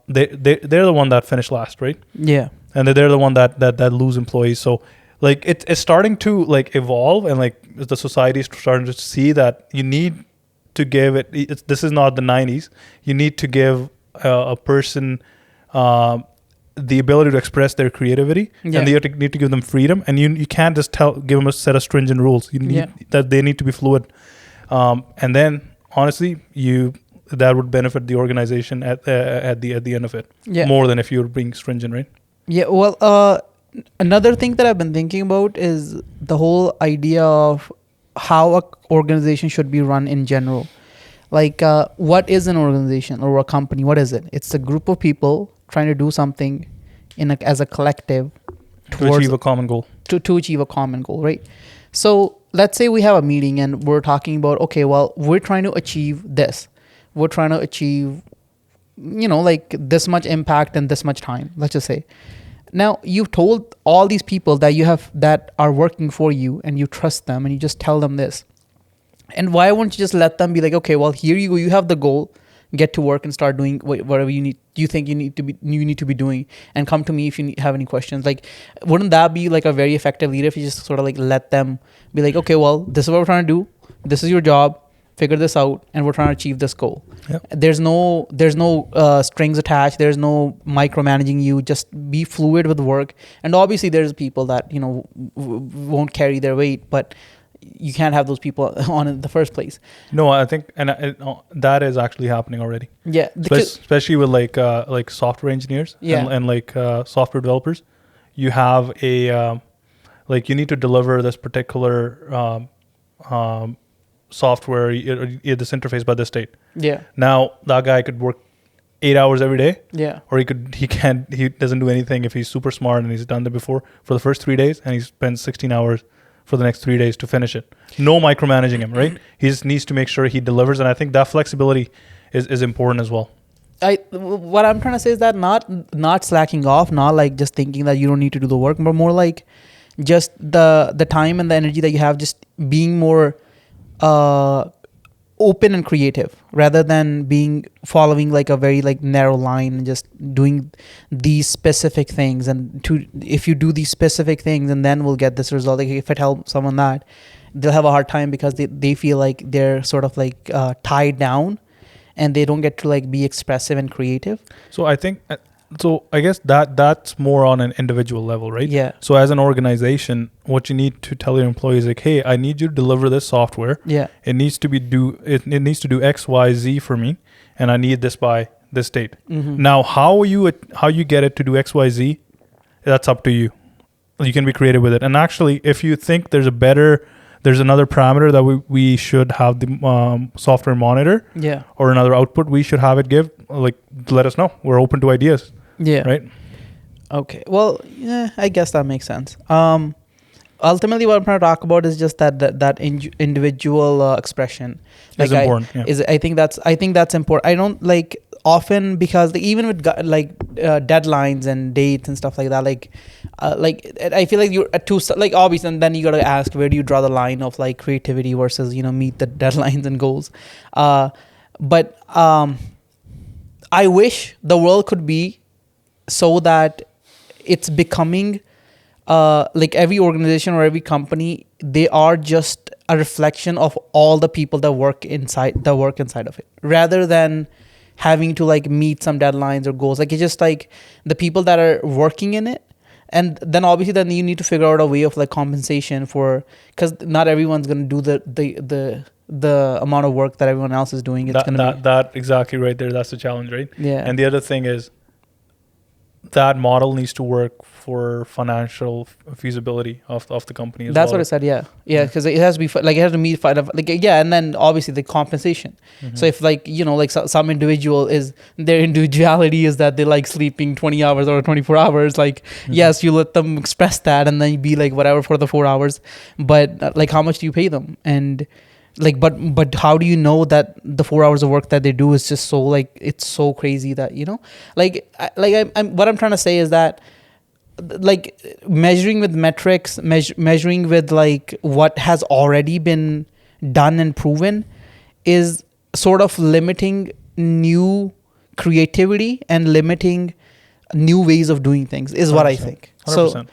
the one that finish last, right? Yeah. And they're the one that lose employees. So like it's starting to like evolve, and like the society is starting to see that you need to give this is not the 90s. You need to give a person the ability to express their creativity, and you need to give them freedom, and you can't just give them a set of stringent rules. You need that they need to be fluid, and then honestly, that would benefit the organization at the end of it more than if you were being stringent, right? Yeah. Well, another thing that I've been thinking about is the whole idea of how an organization should be run in general. Like, what is an organization or a company? What is it? It's a group of people trying to do something as a collective to achieve a common goal. To achieve a common goal, right? So, let's say we have a meeting and we're talking about, okay, well, we're trying to achieve this. We're trying to achieve, like this much impact in this much time, let's just say. Now, you've told all these people that are working for you, and you trust them, and you just tell them this. And why won't you just let them be like, okay, well, here you go, you have the goal, get to work and start doing whatever you think you need to be doing, and come to me if you have any questions. Like, wouldn't that be like a very effective leader if you just sort of like let them be like, okay, well, this is what we're trying to do, this is your job, figure this out, and we're trying to achieve this goal. Yep. There's no strings attached, there's no micromanaging you, just be fluid with work. And obviously there's people that won't carry their weight, but you can't have those people on in the first place. No, I think, and that is actually happening already. Yeah, especially with like software engineers, and like software developers. You have a like you need to deliver this particular software, this interface by this date. Yeah. Now that guy could work 8 hours every day. Yeah. Or he doesn't do anything if he's super smart and he's done that before for the first 3 days, and he spends 16 hours for the next 3 days to finish it. No micromanaging him, right? He just needs to make sure he delivers, and I think that flexibility is important as well. What I'm trying to say is that not slacking off, not like just thinking that you don't need to do the work, but more like just the time and the energy that you have, just being more open and creative, rather than following like a very like narrow line and just doing these specific things. And if you do these specific things, and then we'll get this result. Like if it helps someone, that they'll have a hard time because they feel like they're sort of like tied down, and they don't get to like be expressive and creative. So I think, I guess that's more on an individual level, right? Yeah. So as an organization, what you need to tell your employees is like, hey, I need you to deliver this software. Yeah. It needs to needs to do X, Y, Z for me, and I need this by this date. Mm-hmm. Now, how you get it to do X, Y, Z, that's up to you. You can be creative with it. And actually, if you think there's another parameter that we should have the software monitor, or another output we should have it give, like, let us know. We're open to ideas. Yeah. Right. Okay. Well, yeah, I guess that makes sense. Ultimately, what I'm trying to talk about is just that individual expression. Like, is important. Yeah. I think that's important. I don't like often, because even with deadlines and dates and stuff like that, like I feel like you're too like obvious, and then you gotta ask, where do you draw the line of like creativity versus meet the deadlines and goals. But I wish the world could be so that it's becoming like every organization or every company, they are just a reflection of all the people that work inside of it, rather than having to like meet some deadlines or goals. Like, it's just like the people that are working in it. And then obviously then you need to figure out a way of like compensation because not everyone's going to do the amount of work that everyone else is doing. It's that exactly right there. That's the challenge, right? Yeah. And the other thing is, that model needs to work for financial feasibility of the company as That's well. what I said. Yeah, because it has to be like, it has to meet and then obviously the compensation. Mm-hmm. So if like like some individual their individuality is that they like sleeping 20 hours or 24 hours, like yes, you let them express that, and then you be like whatever for the 4 hours, but like how much do you pay them? And like, but how do you know that the 4 hours of work that they do is just so like, it's so crazy that I'm what I'm trying to say is that like measuring with metrics, measuring with like what has already been done and proven is sort of limiting new creativity and limiting new ways of doing things is 100%. What I think. 100%. So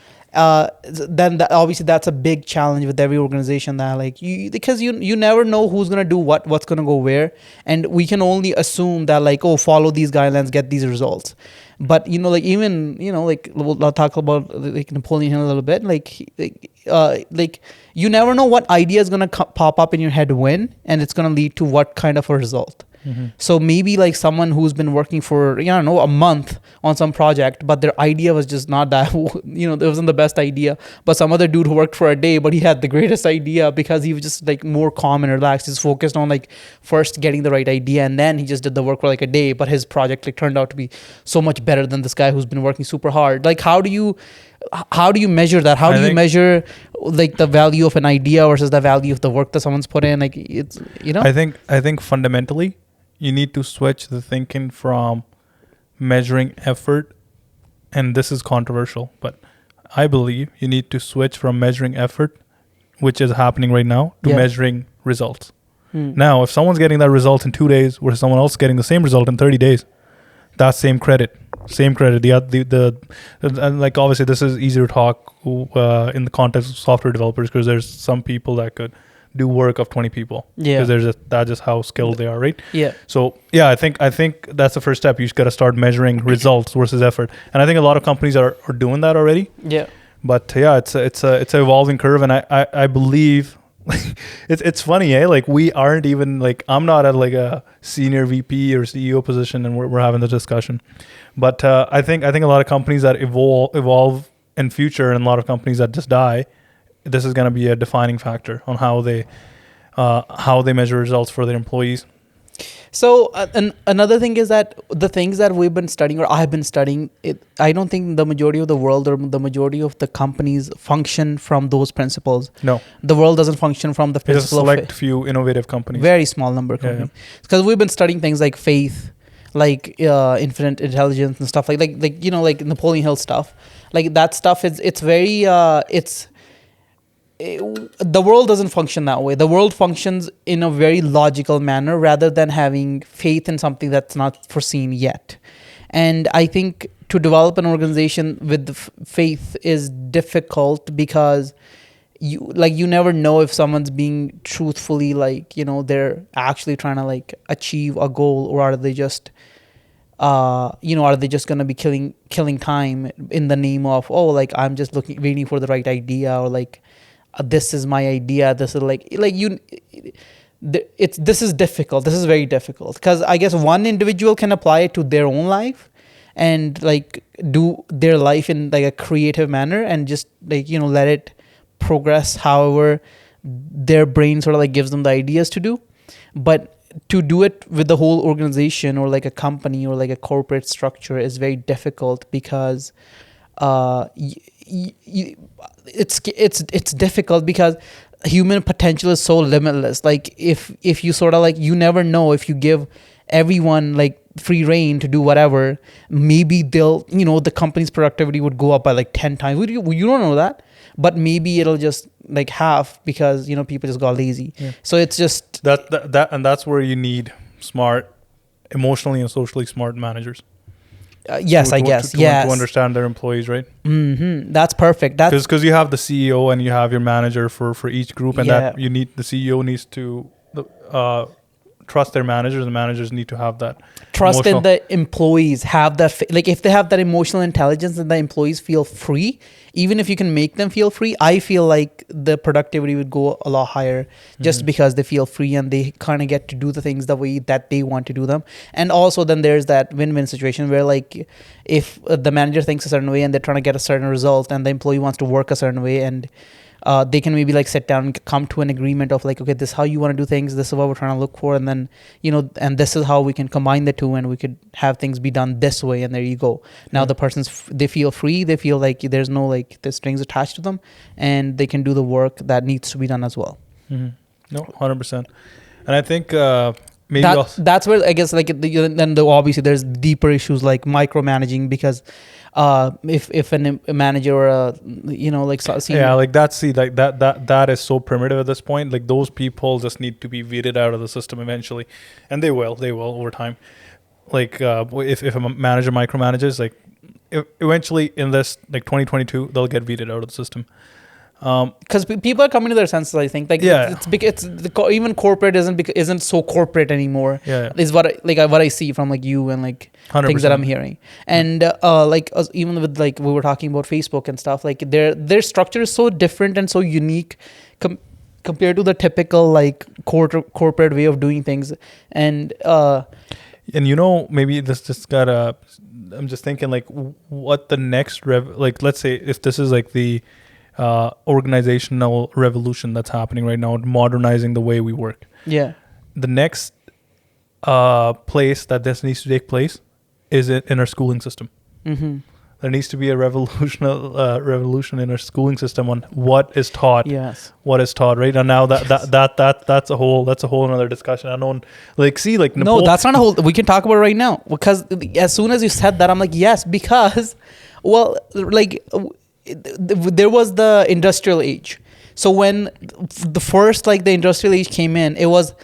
then obviously that's a big challenge with every organization, that like because you never know who's going to do what's going to go where, and we can only assume that like, oh, follow these guidelines, get these results. But like even like we'll talk about like Napoleon Hill a little bit, like you never know what idea is going to pop up in your head when, and it's going to lead to what kind of a result. Mm-hmm. So maybe like someone who's been working for a month on some project, but their idea was just not that it wasn't the best idea. But some other dude who worked for a day, but he had the greatest idea because he was just like more calm and relaxed. He's focused on like first getting the right idea, and then he just did the work for like a day. But his project like turned out to be so much better than this guy who's been working super hard. Like, how do you how do you measure that? How do you measure like the value of an idea versus the value of the work that someone's put in? Like it's, you know. I think fundamentally you need to switch the thinking from measuring effort, and this is controversial, but I believe you need to switch from measuring effort, which is happening right now, to measuring results. Now, if someone's getting that result in 2 days versus someone else getting the same result in 30 days, that's same credit. The and like obviously this is easier to talk in the context of software developers, because there's some people that could do work of 20 people. Yeah. Because that's just how skilled they are, right? Yeah. So yeah, I think that's the first step. You just got to start measuring results versus effort, and I think a lot of companies are doing that already. Yeah. But yeah, it's a evolving curve, and I believe it's funny, eh? Like we aren't even like, I'm not at like a senior VP or CEO position, and we're having the discussion. But I think a lot of companies that evolve in future, and a lot of companies that just die, this is going to be a defining factor on how they measure results for their employees. So another thing is that the things that we've been studying, or I've been studying, I don't think the majority of the world or the majority of the companies function from those principles. No, the world doesn't function from the principle. There's a select few innovative companies. Very small number of companies. Because we've been studying things like faith, like infinite intelligence and stuff like you know, like Napoleon Hill stuff. Like that stuff it's very the world doesn't function that way. The world functions in a very logical manner rather than having faith in something that's not foreseen yet. And I think to develop an organization with faith is difficult, because you never know if someone's being truthfully, like, you know, they're actually trying to like achieve a goal, or are they just are they just going to be killing time in the name of, oh, like I'm just waiting for the right idea, or like this is my idea, this is this is difficult. This is very difficult, because I guess one individual can apply it to their own life and like do their life in like a creative manner, and just like, you know, let it progress however their brain sort of like gives them the ideas to do. But to do it with the whole organization, or like a company, or like a corporate structure, is very difficult, because it's difficult because human potential is so limitless. Like if you sort of like, you never know, if you give everyone like free reign to do whatever, maybe they'll, you know, the company's productivity would go up by like 10 times. You don't know that, but maybe it'll just like half, because, you know, people just got lazy. So it's just that and that's where you need smart, emotionally and socially smart managers. Yes, I guess. To understand their employees, right? Mm-hmm. That's perfect. That's because you have the CEO and you have your manager for each group, and that you need, the CEO needs to trust their managers, and managers need to have that trust in the employees, have that like if they have that emotional intelligence and the employees feel free, even if you can make them feel free, I feel like the productivity would go a lot higher, just because they feel free and they kind of get to do the things the way that they want to do them. And also then there's that win-win situation where like if the manager thinks a certain way and they're trying to get a certain result, and the employee wants to work a certain way, and they can maybe like sit down and come to an agreement of like, okay, this is how you want to do things, this is what we're trying to look for, and then, you know, and this is how we can combine the two, and we could have things be done this way, and there you go. Now the person's they feel free, they feel like there's no like the strings attached to them, and they can do the work that needs to be done as well. No, 100%. And I think maybe that's where I guess like then obviously there's deeper issues like micromanaging, because if a manager or a, you know, like senior, like that is so primitive at this point. Like those people just need to be weeded out of the system eventually, and they will over time. Like if a manager micromanages, like eventually in this like 2022 they'll get weeded out of the system. Because people are coming to their senses, I think. Like even corporate isn't so corporate anymore. Is what I see from like you and like 100%. Things that I'm hearing. And even with like we were talking about Facebook and stuff, like their structure is so different and so unique compared to the typical like corporate way of doing things. And you know, maybe this just gotta. I'm just thinking like what the next like let's say if this is like the organizational revolution that's happening right now, modernizing the way we work. The next place that this needs to take place is in our schooling system. there needs to be a revolution in our schooling system on what is taught. Yes. What is taught, right? And now that's a whole another discussion. I don't No, that's not a whole. We can talk about it right now, because as soon as you said that, I'm like, yes, because, well, like, there was the industrial age. So when the first, like, the industrial age came in, it was,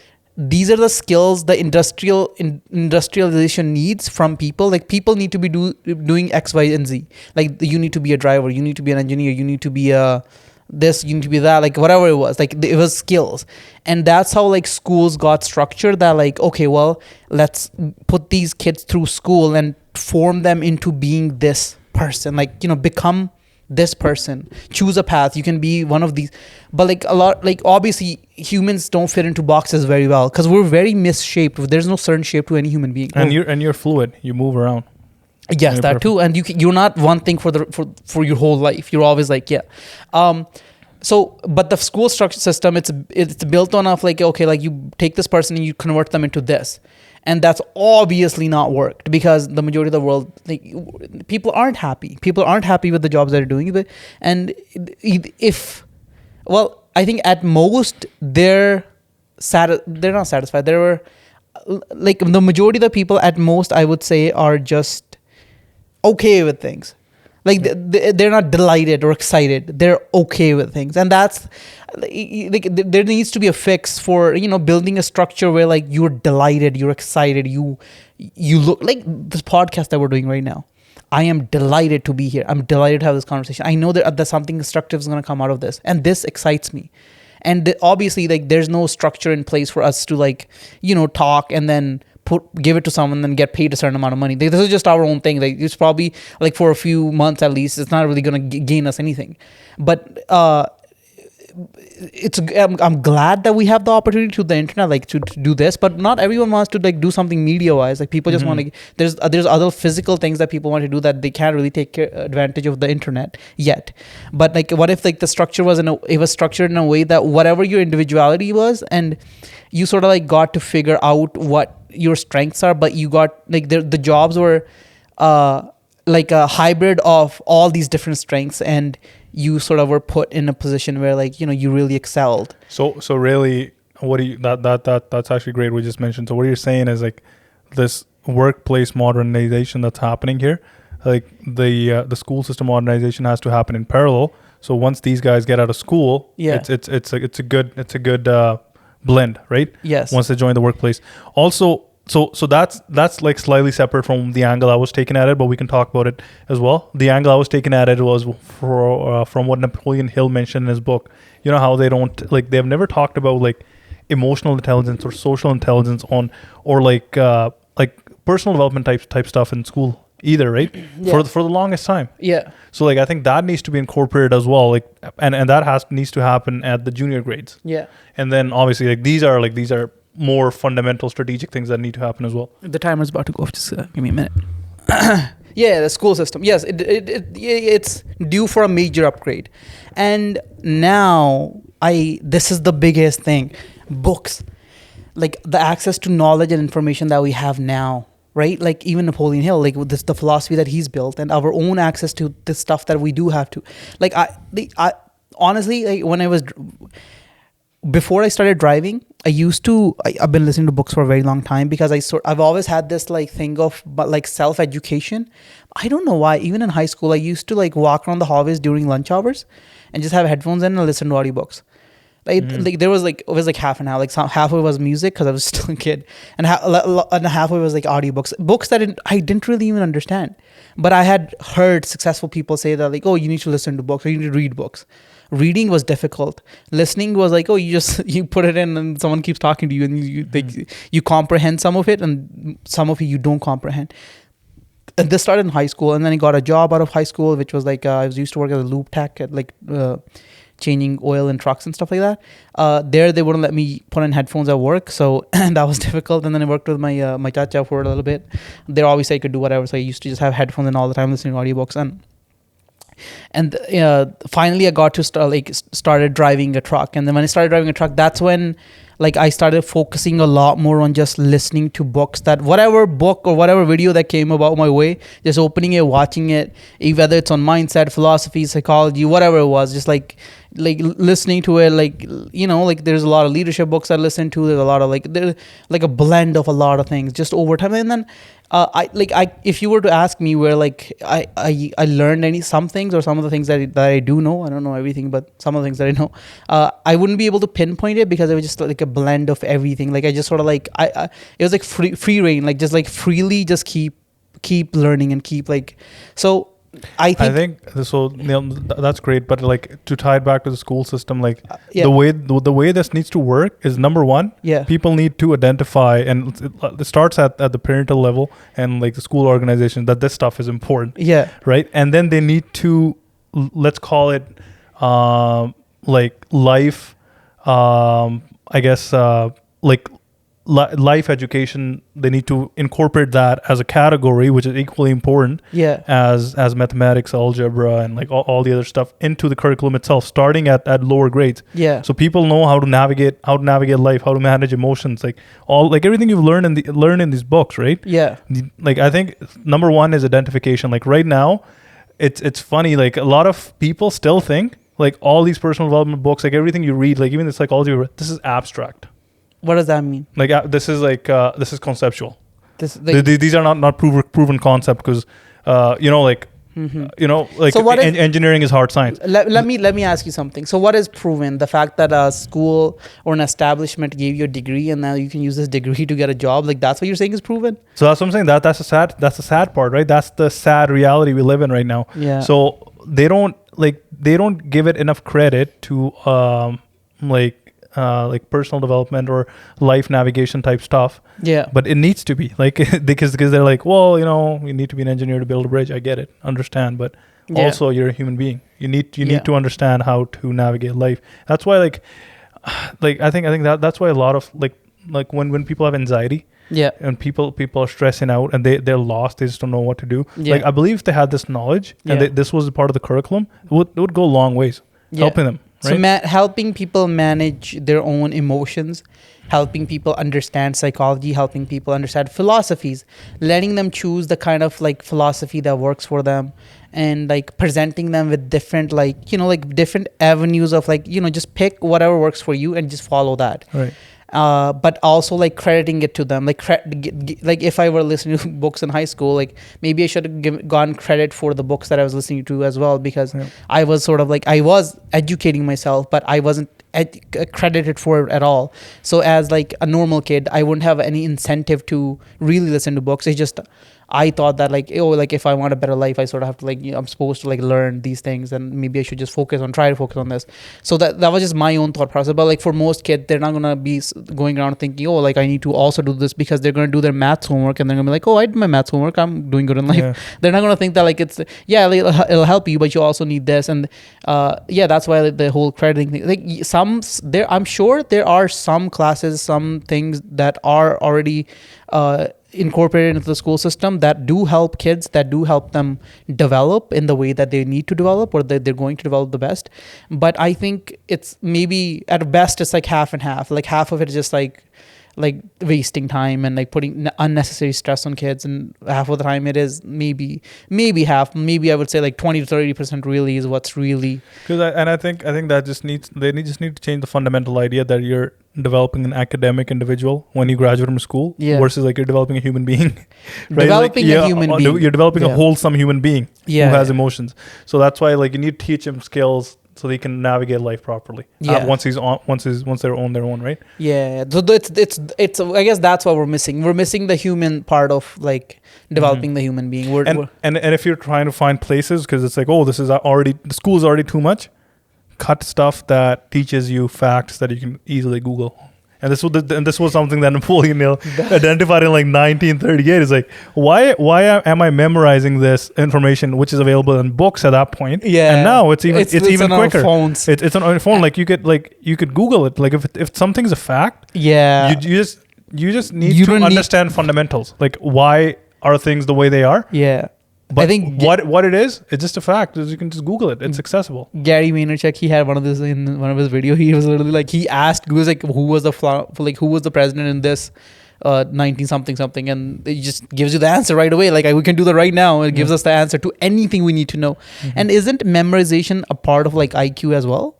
these are the skills the industrialization needs from people. Like, people need to be doing X, Y, and Z. Like, you need to be a driver, you need to be an engineer, you need to be a this, you need to be that, like, whatever it was. Like, it was skills. And that's how, like, schools got structured, that, like, okay, well, let's put these kids through school and form them into being this person. Like, you know, become this person, choose a path, you can be one of these. But like, a lot, like, obviously humans don't fit into boxes very well, because we're very misshaped. There's no certain shape to any human being. And you're fluid, you move around. Yes, that too. And you're not one thing for your whole life. You're always like, yeah. So, but the school structure system, it's built on of, like, okay, like, you take this person and you convert them into this. And that's obviously not worked, because the majority of the world, like, people aren't happy. People aren't happy with the jobs they're doing. And I think at most they're not satisfied. There were, like, the majority of the people at most, I would say, are just okay with things. Like, they're not delighted or excited. They're okay with things. And that's, like, there needs to be a fix for, you know, building a structure where, like, you're delighted, you're excited, you look like this podcast that we're doing right now. I am delighted to be here. I'm delighted to have this conversation. I know that there's something constructive is going to come out of this, and this excites me. And obviously, like, there's no structure in place for us to, like, you know, talk and then give it to someone and get paid a certain amount of money. This is just our own thing. Like, it's probably, like, for a few months at least, it's not really going to gain us anything. But I'm glad that we have the opportunity to the internet, like, to do this. But not everyone wants to, like, do something media wise. Like, people just want to. There's other physical things that people want to do that they can't really take advantage of the internet yet. But, like, what if, like, the structure was structured in a way that whatever your individuality was, and you sort of, like, got to figure out what your strengths are, but you got, like, the jobs were like a hybrid of all these different strengths, and you sort of were put in a position where, like, you know, you really excelled. So really, what do you that's actually great what you just mentioned. So what you're saying is, like, this workplace modernization that's happening here, like, the school system modernization has to happen in parallel. So once these guys get out of school, it's a good blend, right? Yes. Once they join the workplace. Also, so that's like slightly separate from the angle I was taking at it, but we can talk about it as well. The angle I was taking at it was from what Napoleon Hill mentioned in his book. You know how they've never talked about, like, emotional intelligence or social intelligence or like personal development type stuff in school either, right? Yeah. For the longest time. Yeah. So, like, I think that needs to be incorporated as well, like, and that needs to happen at the junior grades. Yeah. And then obviously, like, these are more fundamental strategic things that need to happen as well. The timer's about to go off. Just give me a minute. Yeah, the school system. Yes, it's due for a major upgrade. And now this is the biggest thing. Books. Like, the access to knowledge and information that we have now. Right? Like, even Napoleon Hill, like, with the philosophy that he's built, and our own access to the stuff that we do have to. Like, I honestly, like, before I started driving, I've been listening to books for a very long time, because I've always had this, like, thing of, but, like, self-education. I don't know why. Even in high school, I used to, like, walk around the hallways during lunch hours and just have headphones in and listen to audiobooks. Like, there was, like, it was like half and half. Like, half of it was music because I was still a kid, and half of it was, like, audiobooks, books that I didn't really even understand. But I had heard successful people say that, like, oh, you need to listen to books, or you need to read books. Reading was difficult. Listening was like, oh, you put it in and someone keeps talking to you, and you comprehend some of it, and some of it you don't comprehend. And this started in high school, and then I got a job out of high school, which was, like, I was used to work as a lube tech at, like, changing oil in trucks and stuff like that. There they wouldn't let me put in headphones at work, so that was difficult. And then I worked with my chacha for a little bit. There obviously I could do whatever, so I used to just have headphones in all the time, listening to audiobooks. And finally I got to started driving a truck. And then when I started driving a truck, that's when like I started focusing a lot more on just listening to books, that whatever book or whatever video that came about my way, just opening it, watching it, whether it's on mindset, philosophy, psychology, whatever it was, just like listening to it, like, like there's a lot of leadership books I listen to, there's a lot of there's like a blend of a lot of things just over time. And then if you were to ask me where I learned some things, or some of the things that I do know, I don't know everything, but some of the things that I know, I wouldn't be able to pinpoint it, because it was just like a blend of everything. Like I just sort of it was like free reign, like just like freely just keep learning and keep so. I think so. That's great, but like to tie it back to the school system, like yeah. the way this needs to work is, number one, people need to identify, and it starts at the parental level and like the school organization, that this stuff is important. Yeah. Right. And then they need to, let's call it like life, I guess like life education. They need to incorporate that as a category, which is equally important as mathematics, algebra, and like all the other stuff into the curriculum itself, starting at lower grades. So people know how to navigate life, how to manage emotions, like everything you've learned in these books, right? Like I think number one is identification. Like right now, it's funny, like a lot of people still think like all these personal development books, like everything you read, like even the psychology, this is abstract. What does that mean? Like this is conceptual. These are not proven concept, because so engineering is hard science. Let me ask you something. So what is proven? The fact that a school or an establishment gave you a degree and now you can use this degree to get a job, like that's what you're saying is proven? So that's what I'm saying. That's the sad part, right? That's the sad reality we live in right now. Yeah. So they don't give it enough credit to like personal development or life navigation type stuff. But it needs to be because they're like, well, you need to be an engineer to build a bridge. I get it, understand, but also you're a human being. You need to understand how to navigate life. That's why I think that's why a lot of like when people have anxiety, and people are stressing out and they're lost, they just don't know what to do. Like I believe if they had this knowledge and this was a part of the curriculum, it would go a long ways helping them. Right? So helping people manage their own emotions, helping people understand psychology, helping people understand philosophies, letting them choose the kind of like philosophy that works for them, and like presenting them with different different avenues of just pick whatever works for you and just follow that. Right. But also like crediting it to them, like if I were listening to books in high school, like maybe I should have gotten credit for the books that I was listening to as well, because I was sort of I was educating myself, but I wasn't credited for it at all. So as like a normal kid, I wouldn't have any incentive to really listen to books. It's just I thought that if I want a better life, I sort of have to I'm supposed to learn these things, and maybe I should just try to focus on this. So that was just my own thought process. But for most kids, they're not gonna be going around thinking, I need to also do this, because they're gonna do their maths homework and they're gonna be like, I did my maths homework, I'm doing good in life. They're not gonna think that it'll help you, but you also need this. And that's why the whole crediting thing. I'm sure there are some classes, some things that are already incorporated into the school system that do help kids, that do help them develop in the way that they need to develop, or that they're going to develop the best. But I think it's maybe at best it's half and half. Half of it is just like wasting time and putting unnecessary stress on kids, and half of the time it is maybe half. Maybe I would say 20 to 30% really is what's really. I think that they just need to change the fundamental idea that you're developing an academic individual when you graduate from school, versus you're developing a human being. Right? Developing a human being. You're developing a wholesome human being who has emotions. So that's why you need to teach him skills so they can navigate life properly. Once they're on their own, right? So it's I guess that's what we're missing. We're missing the human part of developing the human being. And if you're trying to find places, because it's this is already, the school is already too much, cut stuff that teaches you facts that you can easily Google. And this was something that Napoleon Hill identified in 1938. It's why am I memorizing this information, which is available in books at that point? And now it's even quicker. Phones. It's on our phone. You could Google it. If something's a fact, you just need to understand fundamentals. Why are things the way they are? But I think what it is, it's just a fact. Is you can just Google it. It's accessible. Gary Vaynerchuk, he had one of this in one of his video. He was literally like, he was like, who was the president in this 19 something, and it just gives you the answer right away. Like, we can do that right now. It gives us the answer to anything we need to know. And isn't memorization a part of like IQ as well?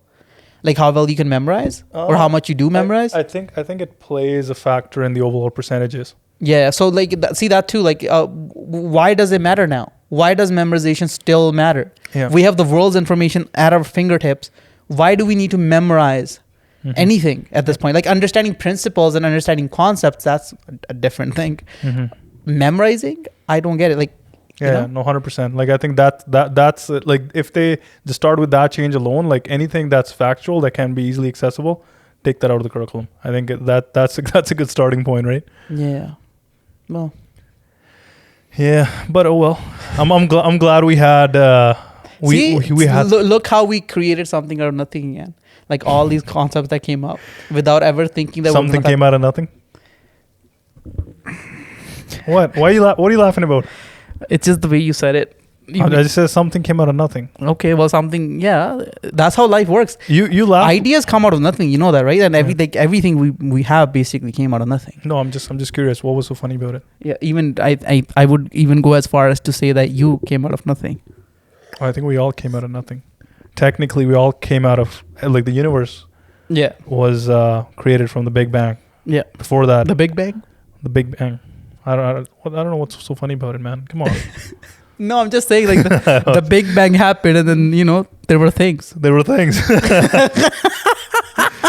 Like how well you can memorize or how much you do memorize? I think it plays a factor in the overall percentages. Yeah. So like, see that too. Like, why does it matter now? Why does memorization still matter? Yeah. We have the world's information at our fingertips. Why do we need to memorize anything at this point? Like, understanding principles and understanding concepts, that's a different thing. Memorizing, I don't get it. Like, yeah, no, 100%. Like, I think that's like, if they just start with that change alone, like anything that's factual that can be easily accessible, take that out of the curriculum. I think that's a good starting point, right? Yeah. Well. Yeah, but oh well. I'm glad we had we had look how we created something out of nothing again. Like all these concepts that came up without ever thinking that something came out of nothing. What? What are you laughing about? It's just the way you said it. I just said something came out of nothing. Okay, well, something. Yeah, that's how life works. You laugh. Ideas come out of nothing. You know that, right? And everything we have basically came out of nothing. No, I'm just curious. What was so funny about it? Yeah, even I would even go as far as to say that you came out of nothing. I think we all came out of nothing. Technically, we all came out of like the universe. Yeah, was created from the Big Bang. Yeah. Before that, the Big Bang. The Big Bang. I don't know what's so funny about it, man. Come on. No, I'm just saying, like, the Big Bang happened, and then there were things. There were things.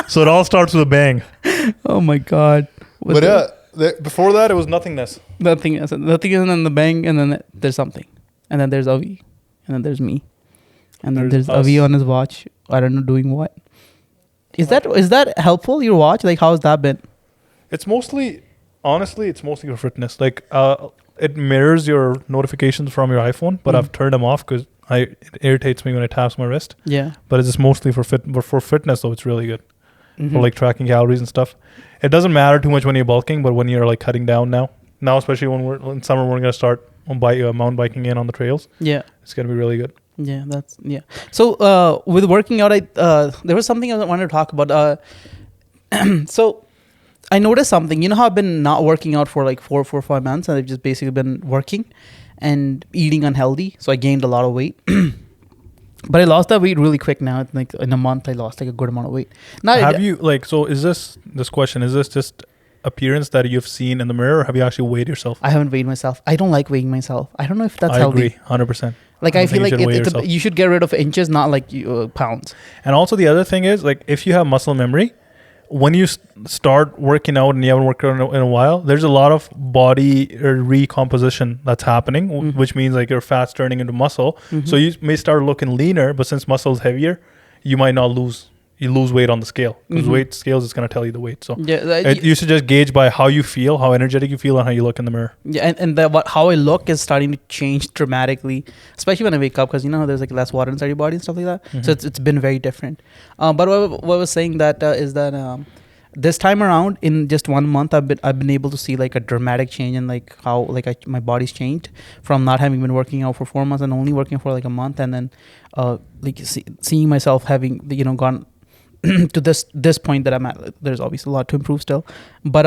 So it all starts with a bang. Oh my God! Before that, it was nothingness. Nothing, and then the bang, and then there's something, and then there's Avi, and then there's me, and then there's Avi on his watch. I don't know doing what. Is that helpful? Your watch, like, how's that been? It's mostly for fitness. Like, it mirrors your notifications from your iPhone, but I've turned them off because it irritates me when it taps my wrist. Yeah. But it's just mostly for fitness, though. It's really good for like tracking calories and stuff. It doesn't matter too much when you're bulking, but when you're like cutting down now, especially when we're in summer, we're gonna start mountain biking in on the trails. Yeah. It's gonna be really good. Yeah, So with working out, there was something I wanted to talk about. So I noticed something. You know how I've been not working out for like 4 or 5 months, and I've just basically been working and eating unhealthy. So I gained a lot of weight. But I lost that weight really quick now. Like in a month, I lost like a good amount of weight. Now, so is this question, is this just appearance that you've seen in the mirror, or have you actually weighed yourself? I haven't weighed myself. I don't like weighing myself. I don't know if that's healthy. I agree, 100%. Like, I feel like you should get rid of inches, not like pounds. And also the other thing is, like, if you have muscle memory, when you start working out and you haven't worked out in a while, there's a lot of body recomposition that's happening, which means like your fat's turning into muscle. So you may start looking leaner, but since muscle is heavier, you might not lose. You lose weight on the scale because weight scales is going to tell you the weight. So you should just gauge by how you feel, how energetic you feel, and how you look in the mirror. Yeah, and how I look is starting to change dramatically, especially when I wake up, because there's like less water inside your body and stuff like that. So it's been very different. But what I was saying is that this time around, in just 1 month, I've been able to see like a dramatic change in like how like my body's changed from not having been working out for 4 months and only working for like a month, and then like seeing myself having gone to this point that I'm at. There's obviously a lot to improve still, but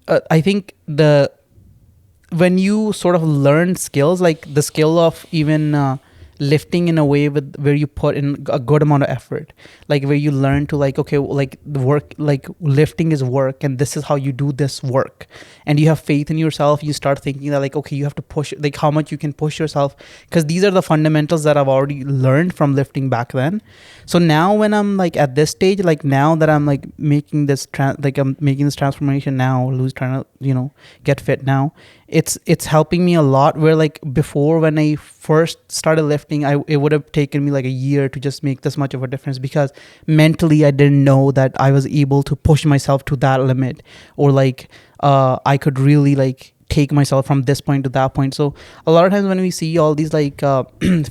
I think when you sort of learn skills, like the skill of even lifting in a way where you put in a good amount of effort, like where you learn to like, okay, like the work, like lifting is work, and this is how you do this work, and you have faith in yourself. You start thinking that like, okay, you have to push, like how much you can push yourself, because these are the fundamentals that I've already learned from lifting back then. So now when I'm like at this stage, like now that I'm like making this transformation now, trying to get fit now, it's helping me a lot, where like before, when I first started lifting, it would have taken me like a year to just make this much of a difference, because mentally I didn't know that I was able to push myself to that limit, or like I could really like take myself from this point to that point. So a lot of times when we see all these like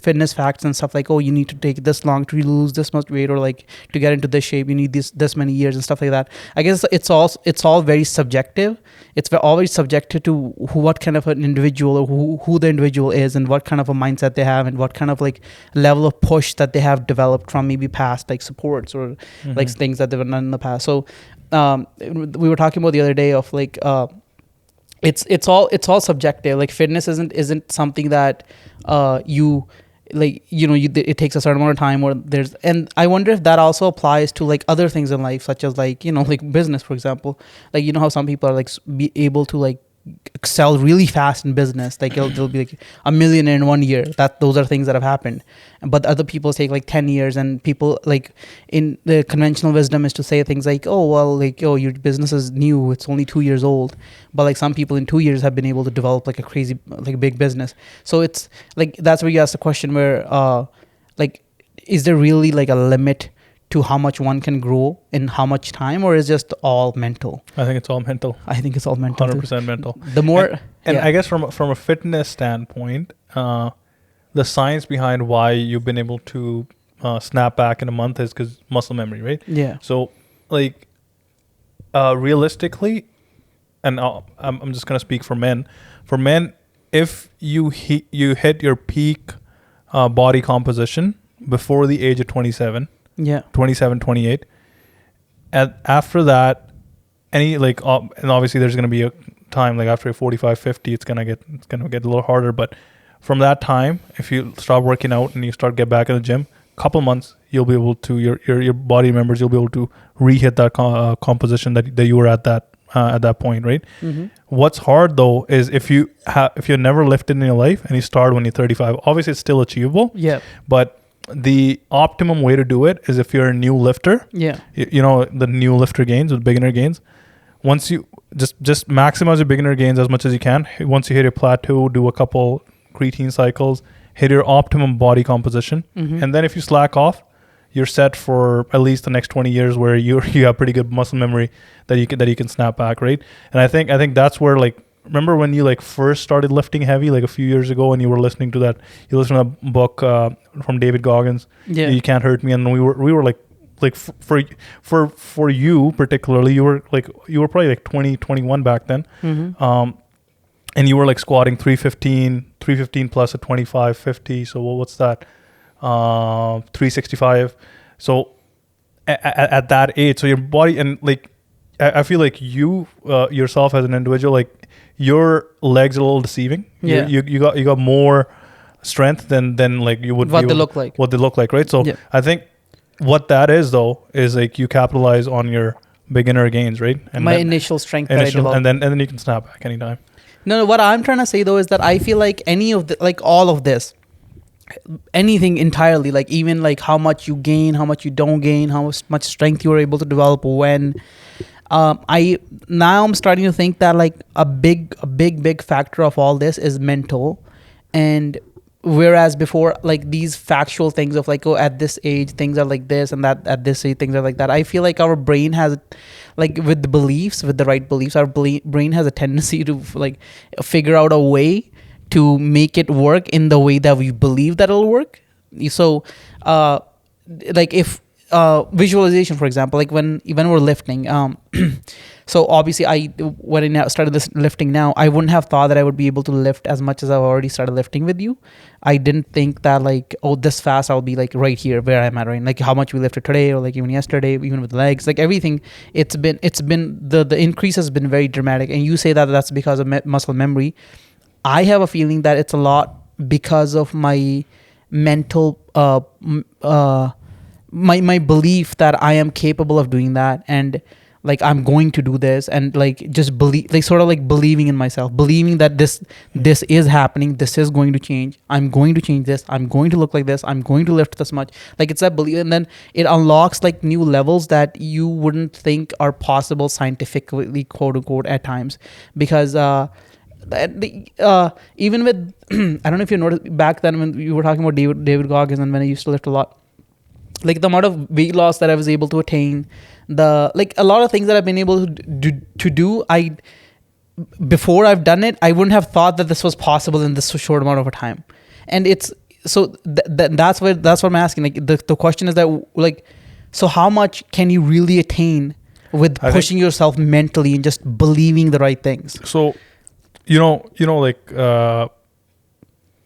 fitness facts and stuff like, oh, you need to take this long to lose this much weight, or like to get into this shape you need this many years and stuff like that. I guess it's all very subjective. It's always subjective to what kind of an individual, or who the individual is, and what kind of a mindset they have, and what kind of like level of push that they have developed from maybe past like supports or like things that they've done in the past. So we were talking about the other day of like it's all subjective. Like fitness isn't something that you like, it takes a certain amount of time, or and I wonder if that also applies to like other things in life, such as like, like business, for example. Like, how some people are like be able to like excel really fast in business, like they'll be like a millionaire in 1 year. That those are things that have happened, but other people take like 10 years. And people like, in the conventional wisdom is to say things like, oh well, like, oh, your business is new, it's only 2 years old, but like some people in 2 years have been able to develop like a crazy like big business. So it's like, that's where you ask the question where like, is there really like a limit to how much one can grow in how much time, or is just all mental? I think it's all mental. I think it's all mental. 100% mental. The more, and I guess from a fitness standpoint, the science behind why you've been able to snap back in a month is because muscle memory, right? Yeah. So like realistically, and I'm just gonna speak for men. For men, if you hit your peak body composition before the age of 27. Yeah. 27, 28. And after that, and obviously there's going to be a time like after 45, 50, it's going to get a little harder. But from that time, if you stop working out and you start get back in the gym, couple months, you'll be able to, your body members, you'll be able to re-hit that composition that you were at that point, right? Mm-hmm. What's hard though is if you never lifted in your life and you start when you're 35, obviously it's still achievable. Yeah. But the optimum way to do it is if you're a new lifter. Yeah. The new lifter gains with beginner gains. Once you just maximize your beginner gains as much as you can. Once you hit your plateau, do a couple creatine cycles, hit your optimum body composition. Mm-hmm. And then if you slack off, you're set for at least the next 20 years where you have pretty good muscle memory that you can snap back, right? And I think that's where, like, remember when you like first started lifting heavy like a few years ago, and you listened to that book from David Goggins, yeah, You Can't Hurt Me, and we were like for you particularly, you were probably like 20, 21 back then. Mm-hmm. And you were like squatting 315 plus at 25, 50. So what's that? 365. So at that age, so your body, and like, I feel like you yourself as an individual, like your legs are a little deceiving. Yeah. You got more strength than like you would. What they look like, right? So yeah. I think what that is though is like you capitalize on your beginner gains, right? And initial strength that I developed. and then you can snap back anytime. No, what I'm trying to say though is that I feel like all of this, anything entirely, like even like how much you gain, how much you don't gain, how much strength you are able to develop when. I'm starting to think that like a big factor of all this is mental, and whereas before, like these factual things of like, oh, at this age things are like this, and that at this age things are like that. I feel like our brain has, like with the right beliefs, our brain has a tendency to like figure out a way to make it work in the way that we believe that it'll work. So, like if visualization, for example, like when we're lifting, so obviously when I started this lifting now, I wouldn't have thought that I would be able to lift as much as I've already started lifting with you. I didn't think that like, oh, this fast I'll be like right here where I'm at right now. Like how much we lifted today, or like even yesterday, even with legs, like everything, it's been the increase has been very dramatic. And you say that that's because of muscle memory. I have a feeling that it's a lot because of my mental my belief that I am capable of doing that, and like I'm going to do this, and like just believe, like sort of like believing in myself, believing that this is happening, this is going to change, I'm going to change this, I'm going to look like this, I'm going to lift this much. Like it's that belief, and then it unlocks like new levels that you wouldn't think are possible scientifically, quote unquote, at times, because even with I don't know if you noticed back then when you were talking about David Goggins, and when I used to lift a lot, like the amount of weight loss that I was able to attain, the like a lot of things that I've been able to do, before I've done it, I wouldn't have thought that this was possible in this short amount of a time. And it's so that's what I'm asking. Like the question is that, like, so how much can you really attain with pushing yourself mentally and just believing the right things? So, like,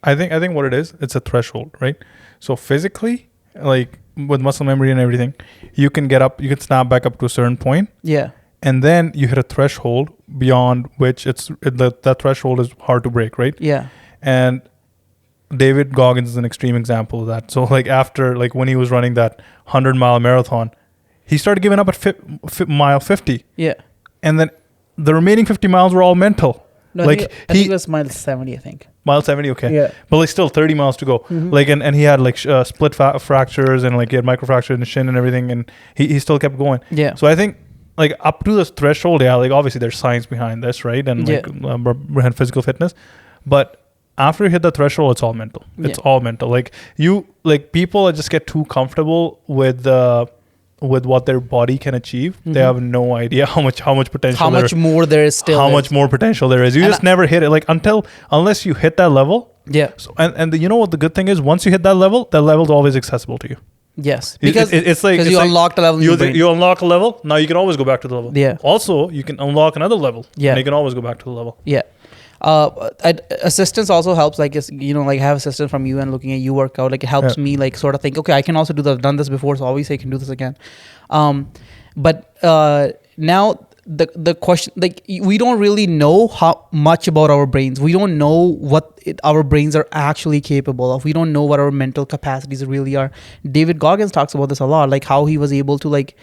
I think what it is, it's a threshold, right? So physically, like with muscle memory and everything, you can snap back up to a certain point. Yeah. And then you hit a threshold beyond which that threshold is hard to break, right? Yeah. And David Goggins is an extreme example of that. So like after, like when he was running that 100-mile marathon, he started giving up at mile 50. Yeah. And then the remaining 50 miles were all mental. No, like I think it was mile 70, I think. Mile 70, okay. Yeah. But like still 30 miles to go. Mm-hmm. Like and he had like split fractures and like he had microfracture in the shin and everything, and he still kept going. Yeah. So I think like up to this threshold, yeah, like obviously there's science behind this, right? And like physical fitness. But after you hit the threshold, it's all mental. It's all mental. Like people just get too comfortable with what their body can achieve. Mm-hmm. They have no idea how much potential. How much more there is still. How much more potential there is. You just never hit it. Like unless you hit that level. Yeah. So, and you know what the good thing is? Once you hit that level's always accessible to you. Yes, because it's like you unlocked a level. You unlock a level. Now you can always go back to the level. Yeah. Also, you can unlock another level. Yeah. And you can always go back to the level. Yeah. Assistance also helps. Like like have assistance from you and looking at you work out. Like it helps me like sort of think. Okay, I can also do that. I've done this before, so obviously I can do this again. But now the question, like we don't really know how much about our brains. We don't know what our brains are actually capable of. We don't know what our mental capacities really are. David Goggins talks about this a lot, like how he was able to like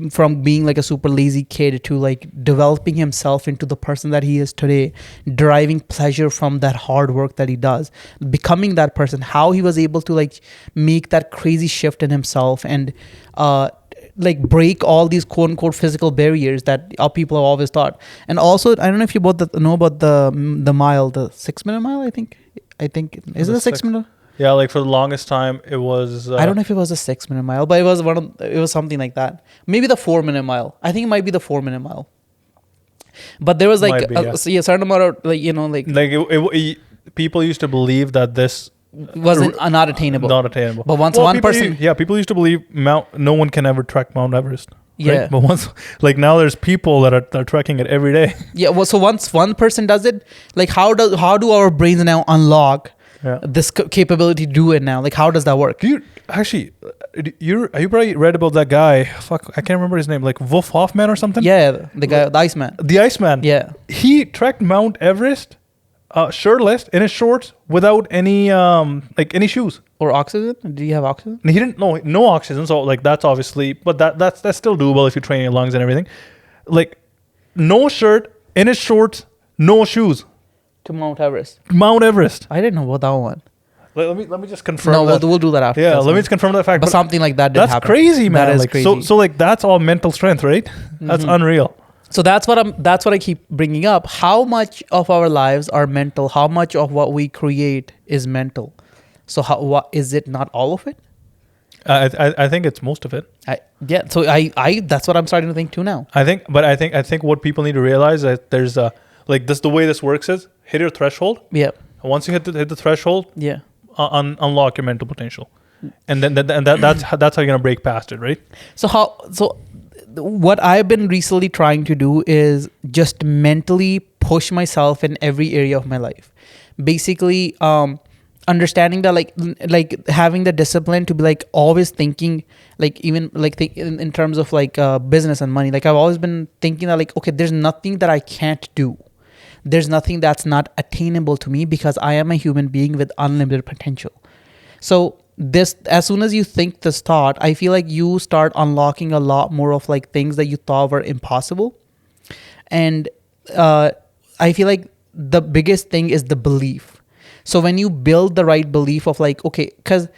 from being like a super lazy kid to like developing himself into the person that he is today, deriving pleasure from that hard work that he does, becoming that person, how he was able to like make that crazy shift in himself and like break all these quote unquote physical barriers that our people have always thought. And also, I don't know if you know about the mile, the 6 minute mile. I think is it a 6 minute? Yeah, like for the longest time it was. I don't know if it was a 6 minute mile, but it was something like that. Maybe the 4 minute mile. I think it might be the 4 minute mile. But there was like a certain amount of like people used to believe that this wasn't not attainable. Not attainable. But once one person, people used to believe no one can ever trek Mount Everest. Yeah. Right? But once, like now, there's people that are trekking it every day. Yeah. Well, so once one person does it, like how do our brains now unlock this capability to do it now? Like how does that work? You probably read about that guy? Fuck, I can't remember his name. Like Wolf Hoffman or something. Yeah, the guy, the Iceman. The Iceman. Yeah. He trekked Mount Everest. Shirtless in his shorts without any any shoes or oxygen. Did he have oxygen? He didn't. No oxygen. So like that's obviously, but that's still doable if you train your lungs and everything. Like no shirt, in his shorts, no shoes. To Mount Everest. Mount Everest. I didn't know about that one. Let me just confirm. No, we'll do that after. Yeah, let me just confirm that fact. But something like that did happen. That's crazy, man. That is like, crazy. So like that's all mental strength, right? Mm-hmm. That's unreal. So that's what I keep bringing up. How much of our lives are mental? How much of what we create is mental? So what is it? Not all of it? I think it's most of it. So I that's what I'm starting to think too now. I think what people need to realize is that there's the way this works is hit your threshold. Yeah. And once you hit the threshold, yeah, unlock your mental potential, and that's how you're gonna break past it, right? So what I've been recently trying to do is just mentally push myself in every area of my life. Basically, understanding that like having the discipline to be like always thinking like even like in terms of like business and money. Like I've always been thinking that like, okay, there's nothing that I can't do. There's nothing that's not attainable to me because I am a human being with unlimited potential. So as soon as you think this thought, I feel like you start unlocking a lot more of like things that you thought were impossible. And I feel like the biggest thing is the belief. So when you build the right belief of like, okay, because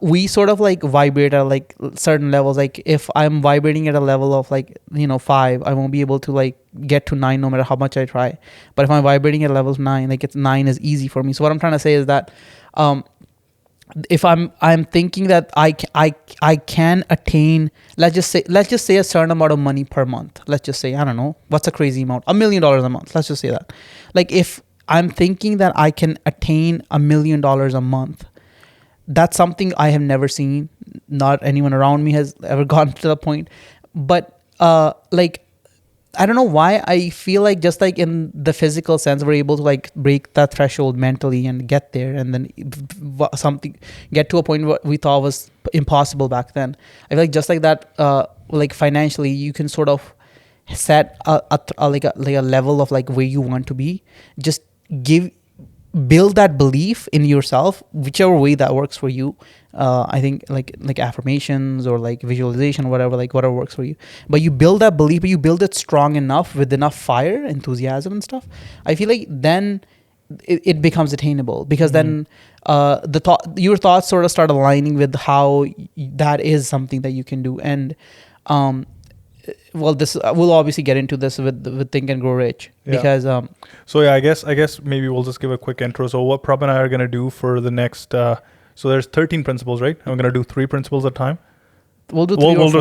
we sort of like vibrate at like certain levels. Like if I'm vibrating at a level of like, 5, I won't be able to like get to 9 no matter how much I try. But if I'm vibrating at level 9, like 9 is easy for me. So what I'm trying to say is that if I'm thinking that I can attain, let's just say a certain amount of money per month. Let's just say, I don't know, what's a crazy amount, $1 million a month. Let's just say that. Like if I'm thinking that I can attain $1 million a month, that's something I have never seen. Not anyone around me has ever gotten to the point. But like, I don't know why I feel like just like in the physical sense, we're able to like break that threshold mentally and get there, and then something get to a point what we thought was impossible back then. I feel like just like that, like financially, you can sort of set a level of like where you want to be. Just build that belief in yourself, whichever way that works for you. I think like affirmations or like visualization, whatever works for you. But you build that belief, but you build it strong enough with enough fire, enthusiasm and stuff. I feel like then it becomes attainable, because then your thoughts sort of start aligning with how that is something that you can do. And well, this we'll obviously get into this with Think and Grow Rich, because so yeah, I guess maybe we'll just give a quick intro. So what Prabh and I are going to do for the next so there's 13 principles, right? I'm going to do 3 principles at a time. We'll do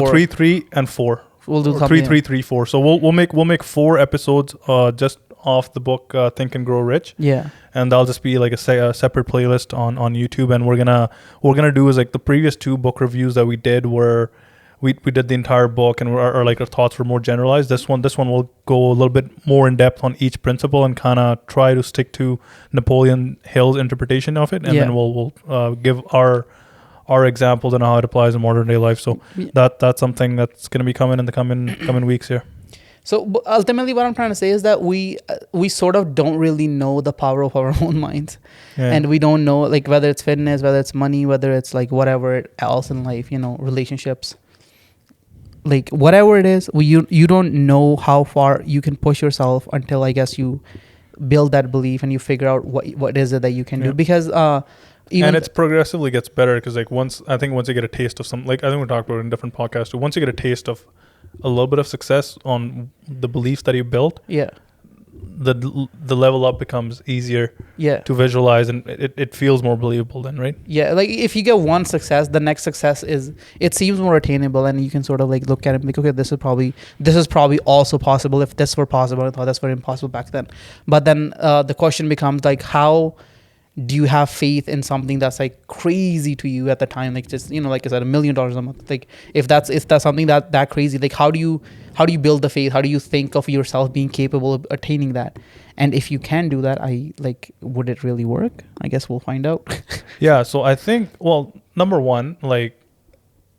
three, 3 and 4. We'll do 3, 4. So we'll make 4 episodes just off the book Think and Grow Rich. Yeah. And that'll just be like a separate playlist on YouTube. And what we're gonna do is like the previous 2 book reviews that we did were we did the entire book, and our thoughts were more generalized. This one will go a little bit more in depth on each principle and kind of try to stick to Napoleon Hill's interpretation of it, and then we'll give our examples and how it applies in modern day life. So that's something that's going to be coming in the coming weeks here. So ultimately, what I'm trying to say is that we sort of don't really know the power of our own minds, and we don't know like whether it's fitness, whether it's money, whether it's like whatever else in life, relationships. Like whatever it is, you don't know how far you can push yourself until I guess you build that belief and you figure out what is it that you can do. Because and it's progressively gets better, because like once you get a taste of some, like I think we talked about it in different podcasts, once you get a taste of a little bit of success on the beliefs that you built, the level up becomes easier to visualize, and it feels more believable then, right? Yeah, like if you get one success, the next success it seems more attainable, and you can sort of like look at it and be like, okay, this is probably also possible. If this were possible, I thought that's very impossible back then. But then the question becomes like, how do you have faith in something that's like crazy to you at the time? Like just, like I said, $1 million a month. Like if that's something that crazy, like how do you build the faith? How do you think of yourself being capable of attaining that? And if you can do that, would it really work? I guess we'll find out. Yeah. So I think, well, number one, like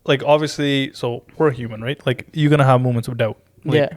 obviously, so we're human, right? Like you're going to have moments of doubt. Like,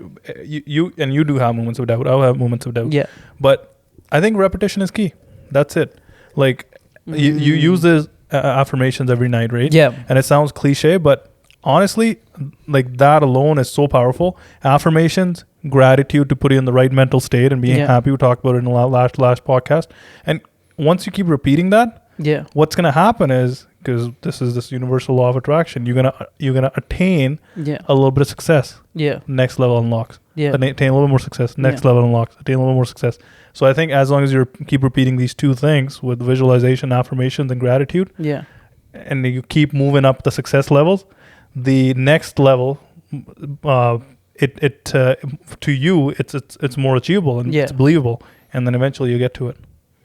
you do have moments of doubt. I'll have moments of doubt. Yeah. But I think repetition is key. That's it. Like you use these affirmations every night, right? Yeah. And it sounds cliche, but honestly, like that alone is so powerful. Affirmations, gratitude to put you in the right mental state and being happy. We talked about it in the last podcast. And once you keep repeating that, what's gonna happen is, because this is this universal law of attraction, you're gonna attain a little bit of success. Yeah. Next level unlocks. Yeah. Attain a little more success. Next level unlocks. Attain a little more success. So I think as long as you keep repeating these 2 things with visualization, affirmations, and gratitude, and you keep moving up the success levels, the next level, to you, it's more achievable and it's believable, and then eventually you get to it.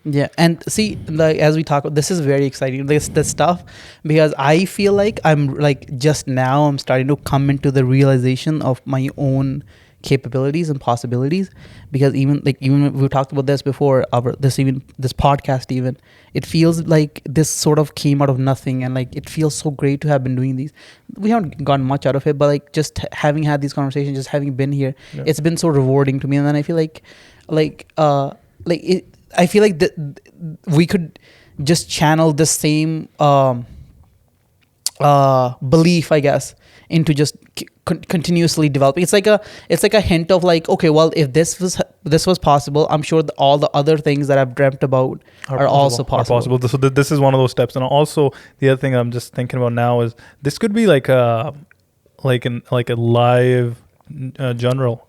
Yeah, and see, like as we talk, this is very exciting. This stuff, because I feel like I'm like just now I'm starting to come into the realization of my own capabilities and possibilities, because even we've talked about this before, this podcast, even it feels like this sort of came out of nothing, and like it feels so great to have been doing these. We haven't gotten much out of it, but like just having had these conversations, just having been here, it's been so rewarding to me. And then I feel I feel like we could just channel the same belief, I guess, into just continuously developing. It's like a hint of like, okay, well, if this was possible, I'm sure all the other things that I've dreamt about are also possible. So this is one of those steps. And also the other thing I'm just thinking about now is this could be like a live journal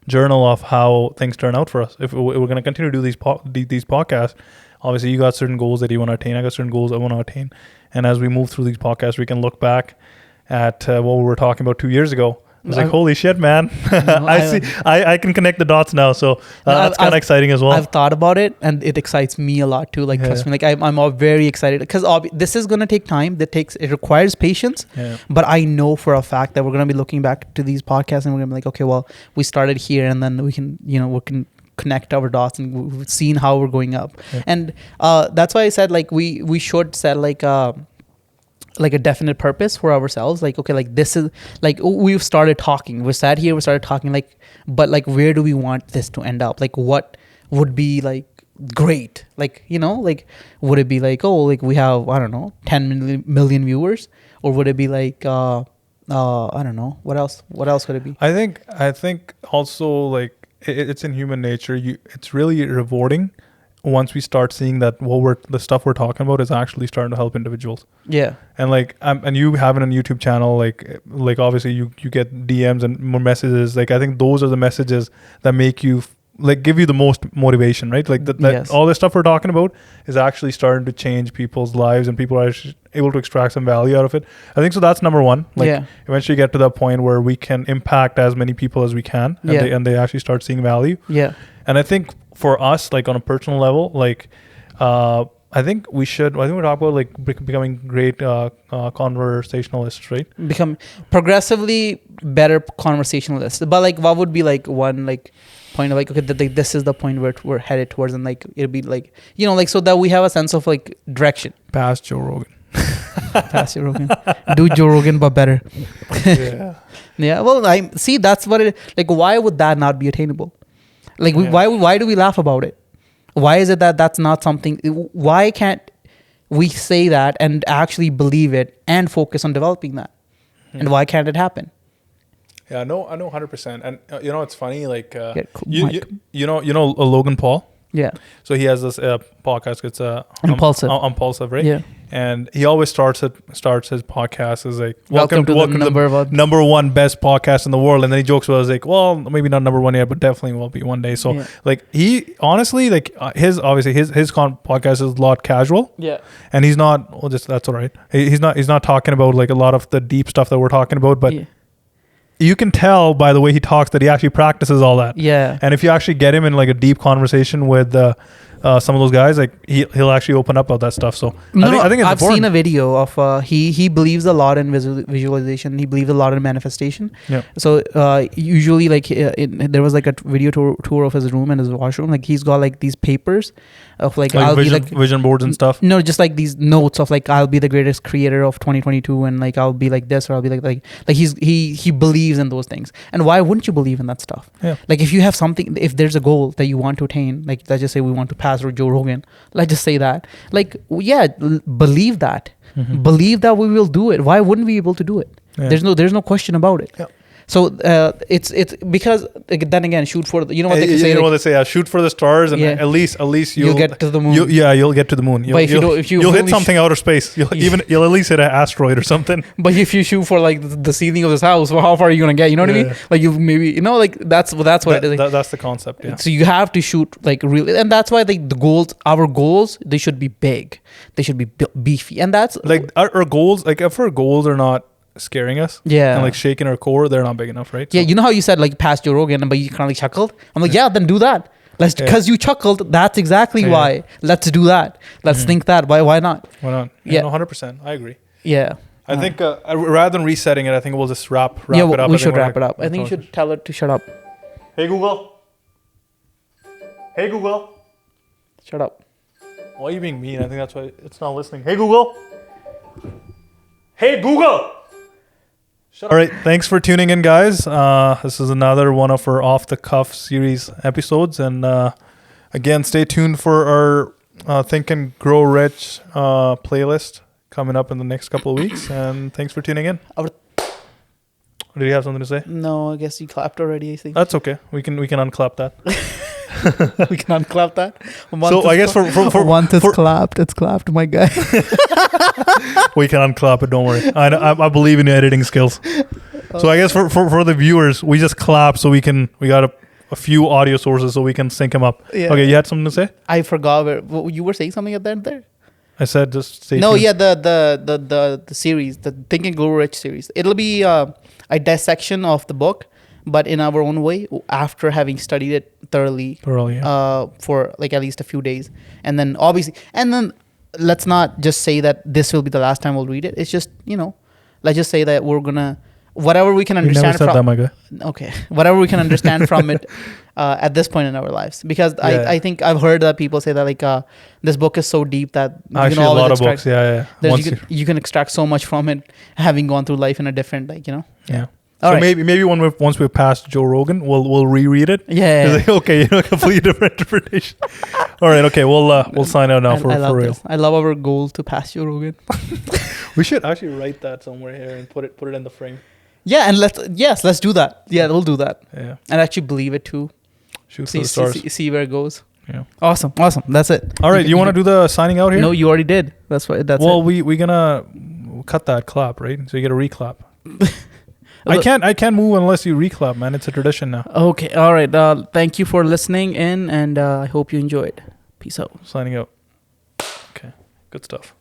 of how things turn out for us. If we're going to continue to do these podcasts, obviously you got certain goals that you want to attain. I got certain goals I want to attain. And as we move through these podcasts, we can look back at what we were talking about 2 years ago. I was like, holy shit, man. I can connect the dots now. So that's kind of exciting as well. I've thought about it, and it excites me a lot too. Like, trust me, like I'm all very excited because this is going to take time. It requires patience. Yeah. But I know for a fact that we're going to be looking back to these podcasts and we're going to be like, okay, well, we started here and then we can connect our dots and we've seen how we're going up. Yeah. And that's why I said like we should set like a definite purpose for ourselves. Like, okay, like this is like we've started talking. We sat here, we started talking like, but like where do we want this to end up? Like what would be like great? Like, like would it be like, oh, like we have, I don't know, 10 million viewers? Or would it be like, I don't know, what else could it be? I think also like it's in human nature. It's really rewarding once we start seeing that the stuff we're talking about is actually starting to help individuals. Yeah. And like, and you having a YouTube channel, like obviously you get DMs and more messages. Like, I think those are the messages that make you like give you the most motivation, right? Like that all the stuff we're talking about is actually starting to change people's lives and people are able to extract some value out of it. I think so. That's number one. Like eventually get to that point where we can impact as many people as we can and they actually start seeing value. Yeah. And I think for us, like on a personal level, like I think we're talking about like becoming great conversationalists, right? Become progressively better conversationalists. But like, what would be like one like point of like, okay, this is the point where we're headed towards, and like it'll be like, like so that we have a sense of like direction. Past Joe Rogan. Past Joe Rogan. Do Joe Rogan but better. Yeah. Yeah. Well, I see. That's what it like. Why would that not be attainable? Like, why do we laugh about it? Why is it that that's not something? Why can't we say that and actually believe it and focus on developing that? And why can't it happen? Yeah, I know 100%. And it's funny. Like, you know Logan Paul. Yeah. So he has this podcast. It's Impulsive, right? Yeah. And he always starts his podcast as like, welcome to the number one best podcast in the world. And then he jokes about it, like, well, maybe not number one yet, but definitely will be one day. So like he honestly, like his podcast is a lot casual. Yeah. And he's not, that's all right. He's not talking about like a lot of the deep stuff that we're talking about, but you can tell by the way he talks that he actually practices all that. Yeah. And if you actually get him in like a deep conversation with some of those guys, like he'll actually open up about that stuff. So I think it's I've important. Seen a video of he believes a lot in visualization. He believes a lot in manifestation. Yeah. So usually like there was like a video tour of his room and his washroom. Like he's got like these papers of like I'll be like vision boards and stuff. No, just like these notes of like I'll be the greatest creator of 2022 and like I'll be like this or I'll be like he believes in those things. And why wouldn't you believe in that stuff? Yeah. Like if you have something, if there's a goal that you want to attain, like let's just say we want to pass or Joe Rogan, let's just say that, like believe that. Mm-hmm. Believe that we will do it. Why wouldn't we be able to do it? Yeah. There's no question about it. Yeah. So it's because then again, shoot for the, what they say. You know what they say? Shoot for the stars, and at least you'll get to the moon. You'll get to the moon. You'll hit something outer space. You'll at least hit an asteroid or something. But if you shoot for like the ceiling of this house, well, how far are you gonna get? You know what I mean? Like you maybe like that's what it is. That's the concept. Yeah. So you have to shoot like really, and that's why like our goals, they should be big. They should be beefy, and that's like our goals. Like if our goals are not scaring us, and like shaking our core, they're not big enough, right? So. Yeah, you know how you said like past Joe Rogan, but you kind of like chuckled. I'm like, then do that. Let's because you chuckled. That's exactly why. Let's do that. Let's think that. Why not? Why not? Yeah, 100%. I agree. Yeah, I think rather than resetting it, I think we'll just wrap it up. We should wrap it up. I think you should tell it to shut up. Hey Google. Hey Google. Shut up. Why are you being mean? I think that's why it's not listening. Hey Google. Hey Google. All right, thanks for tuning in, guys. This is another one of our Off the Cuff series episodes, and again, stay tuned for our Think and Grow Rich playlist coming up in the next couple of weeks. And thanks for tuning in. Did you have something to say? No, I guess you clapped already. I think that's okay. We can unclap that. We can unclap that. So I guess for once it's clapped, it's clapped, my guy. We can unclap it. Don't worry. I believe in your editing skills. So I guess for the viewers, we just clap so we got a few audio sources so we can sync them up. Yeah. Okay, you had something to say? I forgot you were saying something at the end there. I said just stay No, tuned. yeah, the series, the Think and Grow Rich series. It'll be a dissection of the book, but in our own way, after having studied it thoroughly. Yeah. For like at least a few days, and then obviously, let's not just say that this will be the last time we'll read it. It's just, let's just say that we're gonna whatever we can You understand never said that, my guy. okay, whatever we can understand from it at this point in our lives, because I think I've heard that people say that like this book is so deep that you Actually, can a always lot of extract, books. Yeah. you can extract so much from it, having gone through life in a different Yeah. All So right. maybe once we're past Joe Rogan, we'll reread it. Yeah. It's like, okay, completely different interpretation. All right, okay, we'll sign out now I for real. this. I love our goal to pass Joe Rogan. We should actually write that somewhere here and put it in the frame. Yeah, and let's do that. Yeah, we'll do that. Yeah. And actually believe it too. Shoot for the stars. See where it goes. Yeah. Awesome. That's it. All right, you want to do the signing out here? No, you already did. That's it. Well, we're gonna cut that clap, right? So you get a reclap. I can't move unless you reclap, man. It's a tradition now. Okay. All right. Thank you for listening in, and I hope you enjoyed. Peace out. Signing out. Okay. Good stuff.